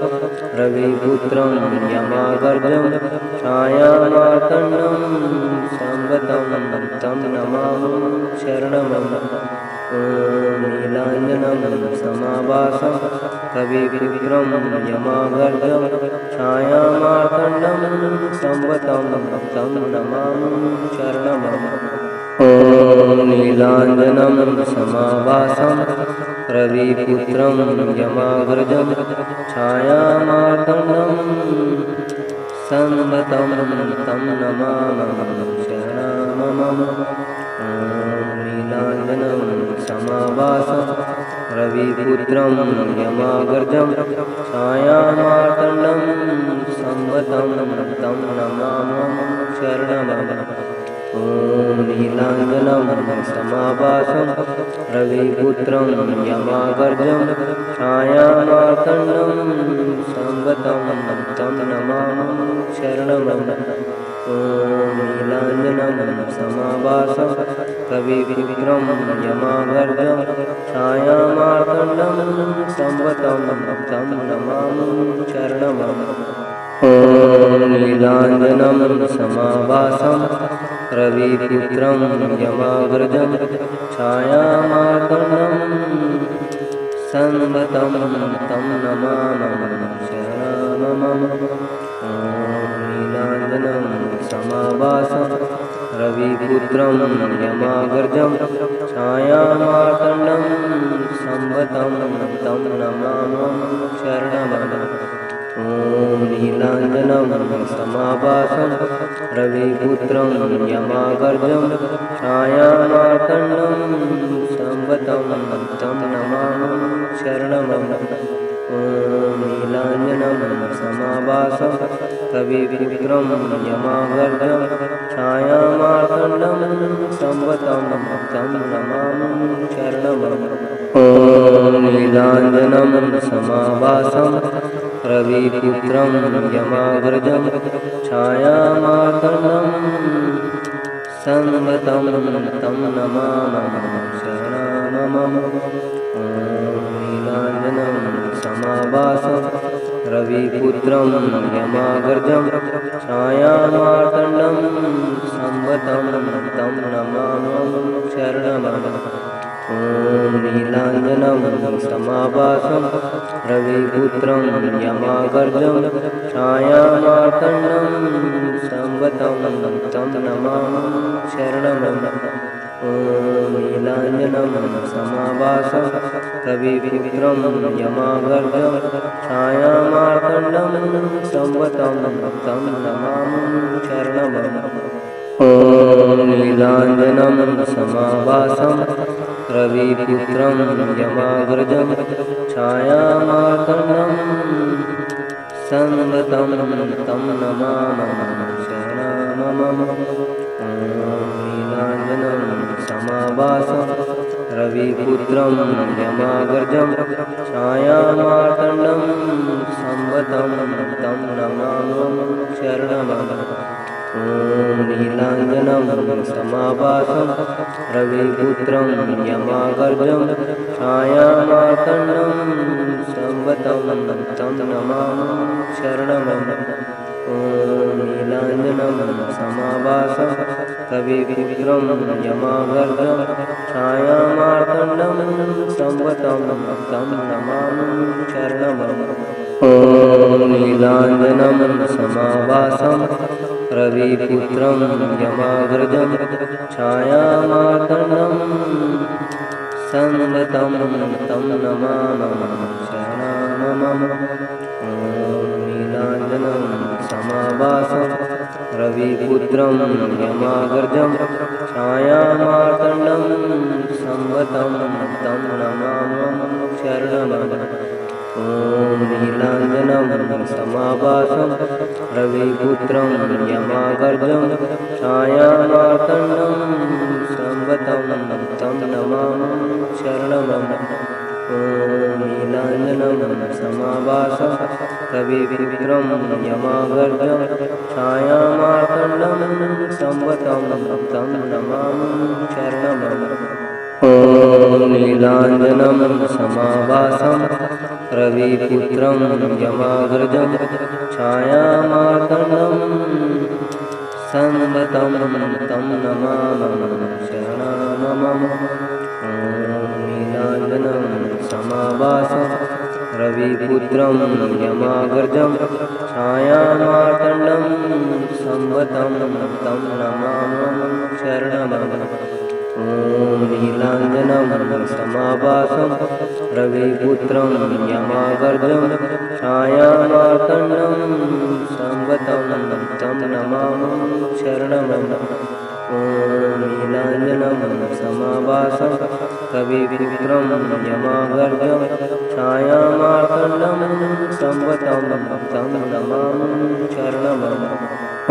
रविपुत्रं यमाग्रजं छायामार्तण्डं संवतं तं नमामः शरणमम। ॐ नीलाञ्जनं समाभासं रविपुत्रं यमाग्रजं छायामार्तण्डं संवतं तं नमामः शरणमम। ॐ नीलाञ्जनं समाभासं रविपुत्रं यमाग्रजं छायामार्तण्डं संवतं तं नमामः शरणमम। ॐ नीलाञ्जनं समाभासं रविपुत्रं यमाग्रजं छायामार्तण्डं संवतं तं नमामः शरणमम। ॐ नीलाञ्जनं समाभासं रविपुत्रं यमाग्रजं छायामार्तण्डं संवतं तं नमामः शरणमम। ॐ नीलाञ्जनं समाभासं रविपुत्रं यमाग्रजं छायामार्तण्डं संवतं तं नमामः शरणमम। ॐ नीलाञ्जनं समाभासं रविपुत्रं यमाग्रजं छायामार्तण्डं संवतं तं नमामः शरणमम। ॐ नीलाञ्जनं समाभासं रविपुत्रं यमाग्रजं छायामार्तण्डं संवतं तं नमामः शरणमम। ॐ नीलाञ्जनं समाभासं रविपुत्रं यमागर्जं छायामार्तण्डं संवतं तं नमामि शरणमं। ॐ नीलाञ्जनं समाभासं रविपुत्रं यमागर्जं छायामार्तण्डं संवतं तं नमामि शरणमम्। ॐ नीलाञ्जनं समाभासं रविपुत्रं यमागर्जं छायामार्तण्डं संवतं तं नमामि शरणमम्। ॐ नीलाञ्जनं समाभासं रविपुत्रं यमागर्जं छायामार्तण्डं संवतं तं नमामि शरणमम्। ॐ नीलाञ्जनं समाभासं रविपुत्रं यमागर्जं छायामार्तण्डं संवतं तं नमामि शरणमम्। ॐ नीलाञ्जनं समाभासं रविपुत्रं यमागर्जं छायामार्तण्डं संवतं तं नमामि शरणमम्। ॐ नीलाञ्जनं समाभासं रविपुत्रं यमागर्जं छायामार्तण्डं संवतं तं नमामि शरणमम्। ॐ नीलाञ्जनं समाभासं रविपुत्रं यमागर्जं छायामार्तण्डं संवतं तं नमामि शरणमम्। ॐ नीलाञ्जनं समाभासं रविपुत्रं यमागर्जं छायामार्तण्डं संवतं तं नमामि शरणमम्। ॐ नीलाञ्जनं समाभासं रविपुत्रं यमागर्जं छायामार्तण्डं संवतं तं नमामि शरणमम्। ॐ नीलाञ्जनं समाभासं रविपुत्रं यमागर्जं छायामार्तण्डं संवतं तं नमामि शरणमम्। ॐ नीलाञ्जनं समाभासं रविपुत्रं यमागर्जं छायामार्तण्डं संवतं तं नमामि शरणमम्। ॐ नीलाञ्जनं समाभासं रविपुत्रं यमागर्जं छायामार्तण्डं संवतं तं नमामि शरणमम्। ॐ नीलाञ्जनं समाभासं रविपुत्रं यमागर्जं छायामार्तण्डं संवतं तं नमामि शरणमम्। ॐ नीलाञ्जनं समाभासं रविपुत्रं यमागर्जं छायामार्तण्डं संवतं तं नमामि शरणमम्। ॐ नीलाञ्जनं समाभासं रविपुत्रं यमागर्जं छायामार्तण्डं संवतं तं नमामि शरणमम्। ॐ नीलाञ्जनं समाभासं रविपुत्रं यमागर्जं छायामार्तण्डं संवतं तं नमामि शरणमम्। ॐ नीलाञ्जनं समाभासं रविपुत्रं यमागर्जं छायामार्तण्डं संवतं तं नमामि शरणमम्।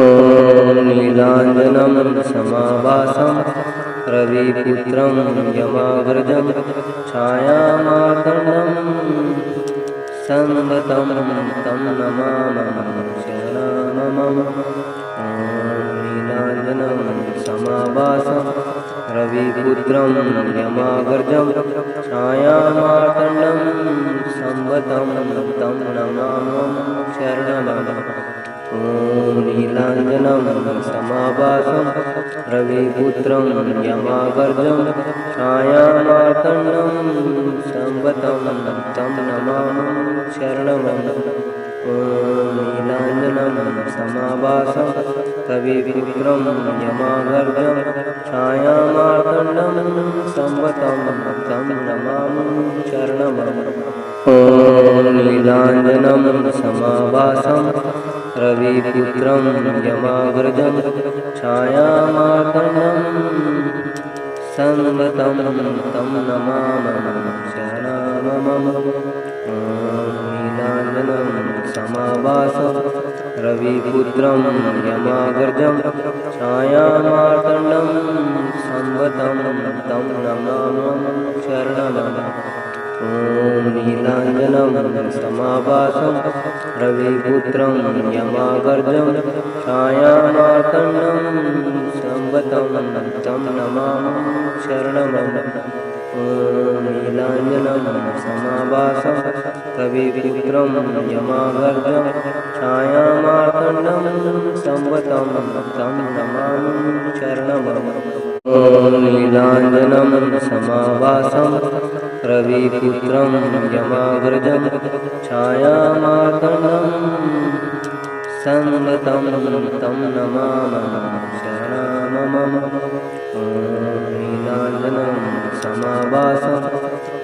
ॐ नीलाञ्जनं समाभासं रविपुत्रं यमागर्जं छायामार्तण्डं संवतं तं नमामि शरणमम्। ॐ नीलाञ्जनं समाभासं रविपुत्रं यमागर्जं छायामार्तण्डं संवतं तं नमामि शरणमम्। ॐ नीलाञ्जनं समाभासं रविपुत्रं यमागर्जं छायामार्तण्डं संवतं तं नमामि शरणमम्। ॐ नीलाञ्जनं समाभासं रविपुत्रं यमागर्जं छायामार्तण्डं संवतं तं नमामि शरणमम्। ॐ नीलाञ्जनं समाभासं रविपुत्रं यमाग्रजं छायामार्तण्डं सन्वतं तं नमामः शरणमम। ॐ नीलाञ्जनं समाभासं रविपुत्रं यमाग्रजं छायामार्तण्डं सन्वतं तं नमामः शरणमम। ॐ नीलाञ्जनं समाभासं रविपुत्रं यमाग्रजं छायामार्तण्डं सन्वतं तं नमामः शरणमम। ॐ नीलाञ्जनं समाभासं रविपुत्रं यमाग्रजं छायामार्तण्डं सन्वतं तं नमामः शरणमम। ॐ नीलाञ्जनं समाभासं रविपुत्रं यमाग्रजं छायामार्तण्डं सन्वतं तं नमामः शरणमम। ॐ नीलाञ्जनं समाभासं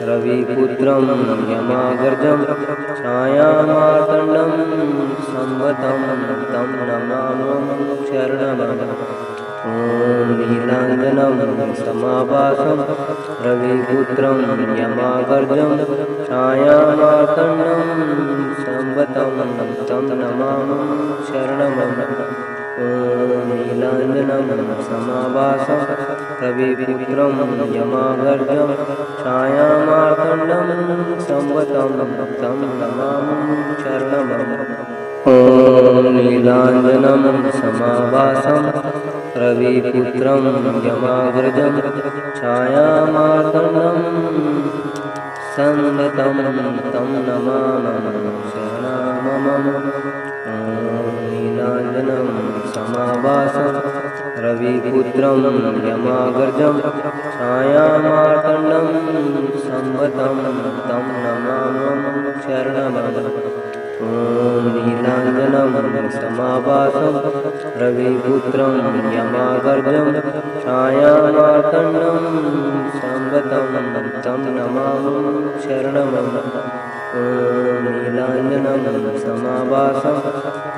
रविपुत्रं यमाग्रजं छायामार्तण्डं सन्वतं तं नमामः शरणमम। ॐ नीलाञ्जनं समाभासं रविपुत्रं यमाग्रजं छायामार्तण्डं सन्वतं तं नमामः शरणमम। ॐ नीलाञ्जनं समाभासं रविपुत्रं यमाग्रजं छायामार्तण्डं सन्वतं तं नमामः शरणमम। ॐ नीलाञ्जनं समाभासं रविपुत्रं यमाग्रजं छायामार्तण्डं सन्वतं तं नमामः शरणमम। ॐ नीलाञ्जनं समाभासं रविपुत्रं यमाग्रजं छायामार्तण्डं सन्वतं तं नमामः शरणमम। ॐ नीलाञ्जनं समाभासं रविपुत्रं यमाग्रजं छायामार्तण्डं सन्वतं तं नमामः शरणमम। ॐ नीलाञ्जनं समाभासं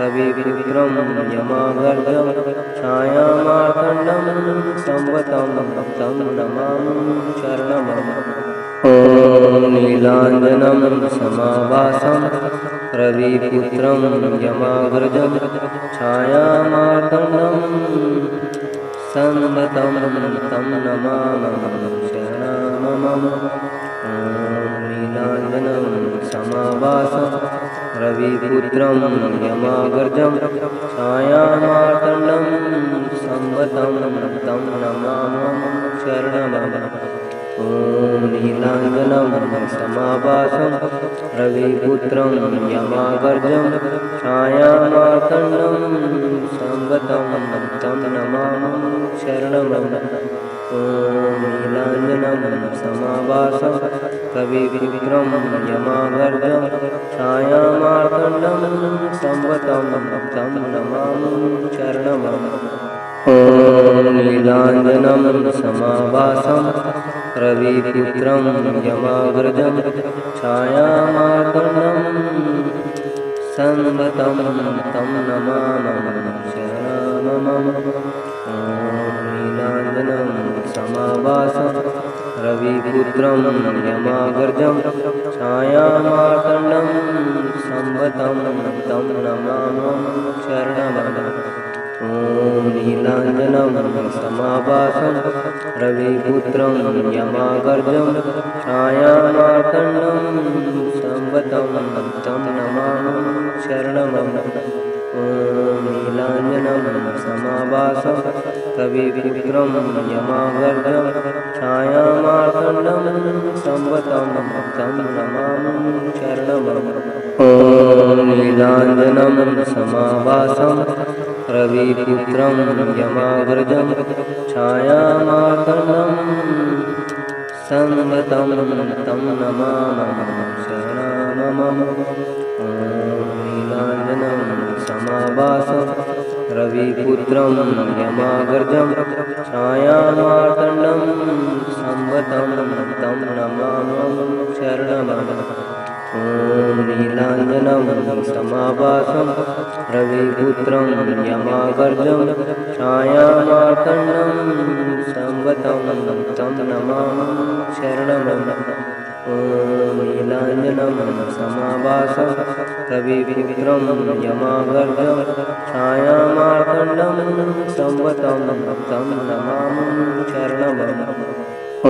रविपुत्रं यमाग्रजं छायामार्तण्डं सन्वतं तं नमामः शरणमम। ॐ नीलाञ्जनं समाभासं रविपुत्रं यमाग्रजं छायामार्तण्डं सन्वतं तं नमामः शरणमम। ॐ नीलाञ्जनं समाभासं रविपुत्रं यमाग्रजं छायामार्तण्डं सन्वतं तं नमामः शरणमम। ॐ नीलाञ्जनं समाभासं रविपुत्रं यमाग्रजं छायामार्तण्डं सन्वतं तं नमामः शरणमम। ॐ नीलाञ्जनं समाभासं रविपुत्रं यमाग्रजं छायामार्तण्डं सन्वतं तं नमामः शरणमम। ॐ नीलाञ्जनं समाभासं रविपुत्रं यमाग्रजं छायामार्तण्डं सन्वतं तं नमामः शरणमम। ॐ नीलाञ्जनं समाभासं रविपुत्रं यमाग्रजं छायामार्तण्डं सन्वतं तं नमामः शरणमम। ॐ नीलाञ्जनं समाभासं रविपुत्रं यमाग्रजं छायामार्तण्डं सन्वतं तं नमामः शरणमम। ॐ नीलाञ्जनं समाभासं रविपुत्रं यमाग्रजं छायामार्तण्डं सन्वतं तं नमामः शरणमम। ॐ नीलाञ्जनं समाभासं रविपुत्रं यमाग्रजं छायामार्तण्डं सन्वतं तं नमामः शरणमम। ॐ नीलाञ्जनं समाभासं रविपुत्रं यमाग्रजं छायामार्तण्डं सन्वतं तं नमामः शरणमम। ॐ नीलाञ्जनं समाभासं रविपुत्रं यमागर्जं छायामार्तण्डं संवतं तं नमामि शरणमं। ॐ नीलाञ्जनं समाभासं रविपुत्रं यमागर्जं छायामार्तण्डं संवतं तं नमामि शरणमं।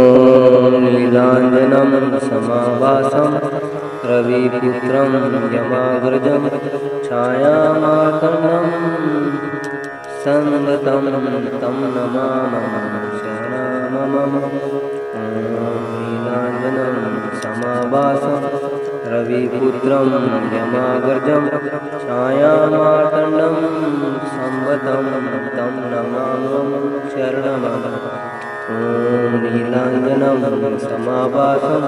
ॐ नीलाञ्जनं समाभासं रविपुत्रं यमागर्जं छायामार्तण्डं संवतं तं नमामि शरणमं। ॐ नीलाञ्जनं समाभासं रविपुत्रं यमागर्जं छायामार्तण्डं संवतं तं नमामि शरणमं। ॐ नीलाञ्जनं समाभासं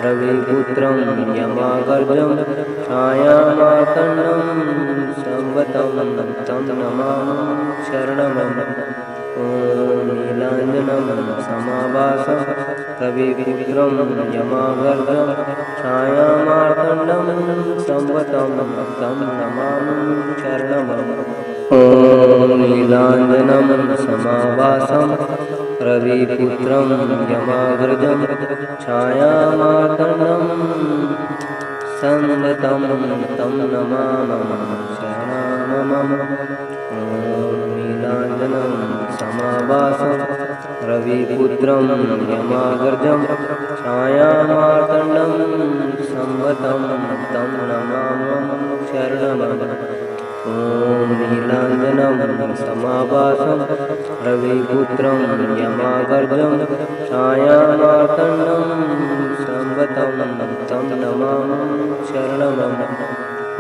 रविपुत्रं यमागर्जं छायामार्तण्डं संवतं तं नमामि शरणमं। ॐ नीलाञ्जनं समाभासं रविपुत्रं यमागर्जं छायामार्तण्डं संवतं तं नमामि शरणमं। ॐ नीलाञ्जनं समाभासं रविपुत्रं यमागर्जं छायामार्तण्डं संवतं तं नमामि शरणमं। ॐ नीलाञ्जनं समाभासं रविपुत्रं यमागर्जं छायामार्तण्डं संवतं तं नमामि शरणमं। ॐ नीलाञ्जनं समाभासं रविपुत्रं यमागर्जं छायामार्तण्डं संवतं तं नमामि शरणमं।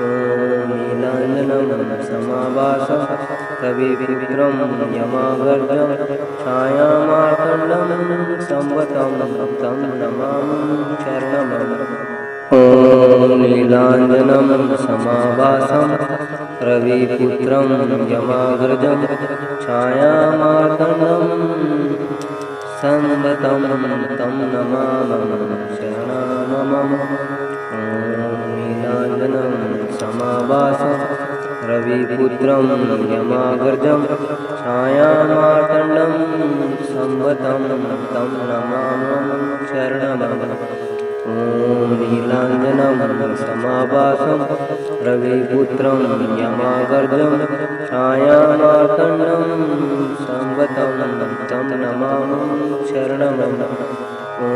ॐ नीलाञ्जनं समाभासं रविपुत्रं यमागर्जं छायामार्तण्डं संवतं तं नमामि शरणमं। ॐ नीलाञ्जनं समाभासं रविपुत्रं यमागर्जं छायामार्तण्डं संवतं तं नमामि शरणमं। ॐ नीलाञ्जनं समाभासं रविपुत्रं यमागर्जं छायामार्तण्डं संवतं तं नमामि शरणमं। ॐ नीलाञ्जनं समाभासं रविपुत्रं यमागर्जं छायामार्तण्डं संवतं तं नमामि शरणमं। ॐ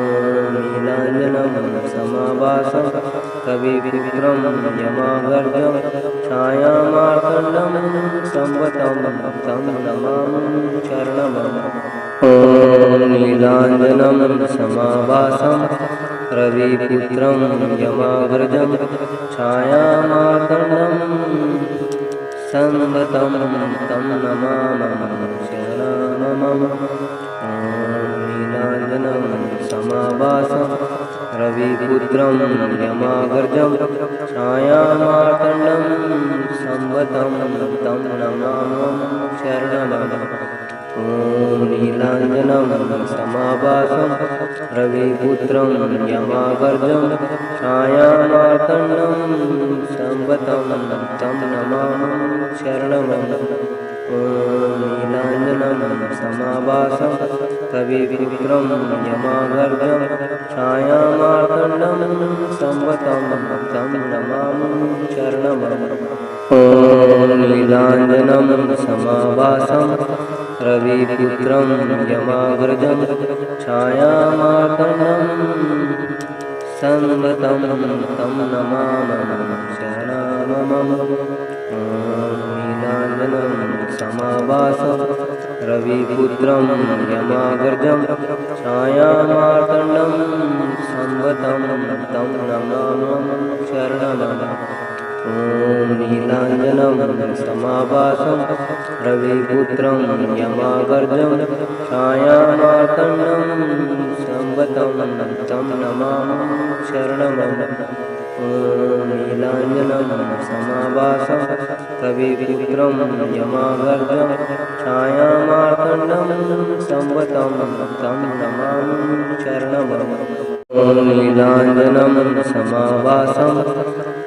नीलाञ्जनं समाभासं रविपुत्रं यमागर्जं छायामार्तण्डं संवतं तं नमामि शरणमं। ॐ नीलाञ्जनं समाभासं रविपुत्रं यमागर्जं छायामार्तण्डं संवतं तं नमामि शरणमं। ॐ नीलाञ्जनं समाभासं रविपुत्रं यमागर्जं छायामार्तण्डं संवतं तं नमामि शरणमं। ॐ नीलाञ्जनं समाभासं रविपुत्रं यमागर्जं छायामार्तण्डं संवतं तं नमामि शरणमं। ॐ नीलाञ्जनं समाभासं रविपुत्रं यमागर्जं छायामार्तण्डं संवतं तं नमामि शरणमं। ॐ नीलाञ्जनं समाभासं रविपुत्रं यमागर्जं छायामार्तण्डं संवतं तं नमामि शरणमं। ॐ नीलाञ्जनं समाभासं रविपुत्रं यमागर्जं छायामार्तण्डं संवतं तं नमामि शरणमं। ॐ नीलाञ्जनं समाभासं रविपुत्रं यमागर्जं छायामार्तण्डं संवतं तं नमामि शरणमं। ॐ नीलाञ्जनं समाभासं रविपुत्रं यमागर्जं छायामार्तण्डं संवतं तं नमामि शरणमं। ॐ नीलाञ्जनं समाभासं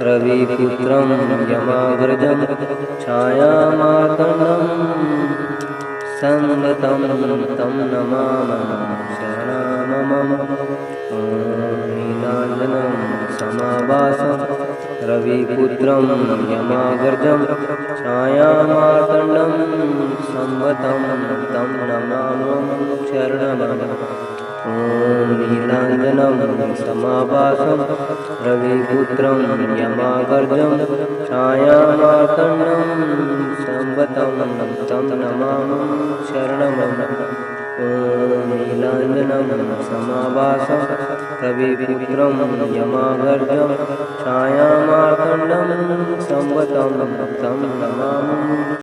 रविपुत्रं यमाग्रजं छायामार्तण्डं संवतं तं नमामः शरणममम। ॐ नीलाञ्जनं समाभासं रविपुत्रं यमाग्रजं छायामार्तण्डं संवतं तं नमामः शरणममम। ॐ नीलाञ्जनं समाभासं रविपुत्रं यमाग्रजं छायामार्तण्डं संवतं तं नमामः शरणममम। ॐ नीलाञ्जनं समाभासं रविपुत्रं यमाग्रजं छायामार्तण्डं संवतं तं नमामः।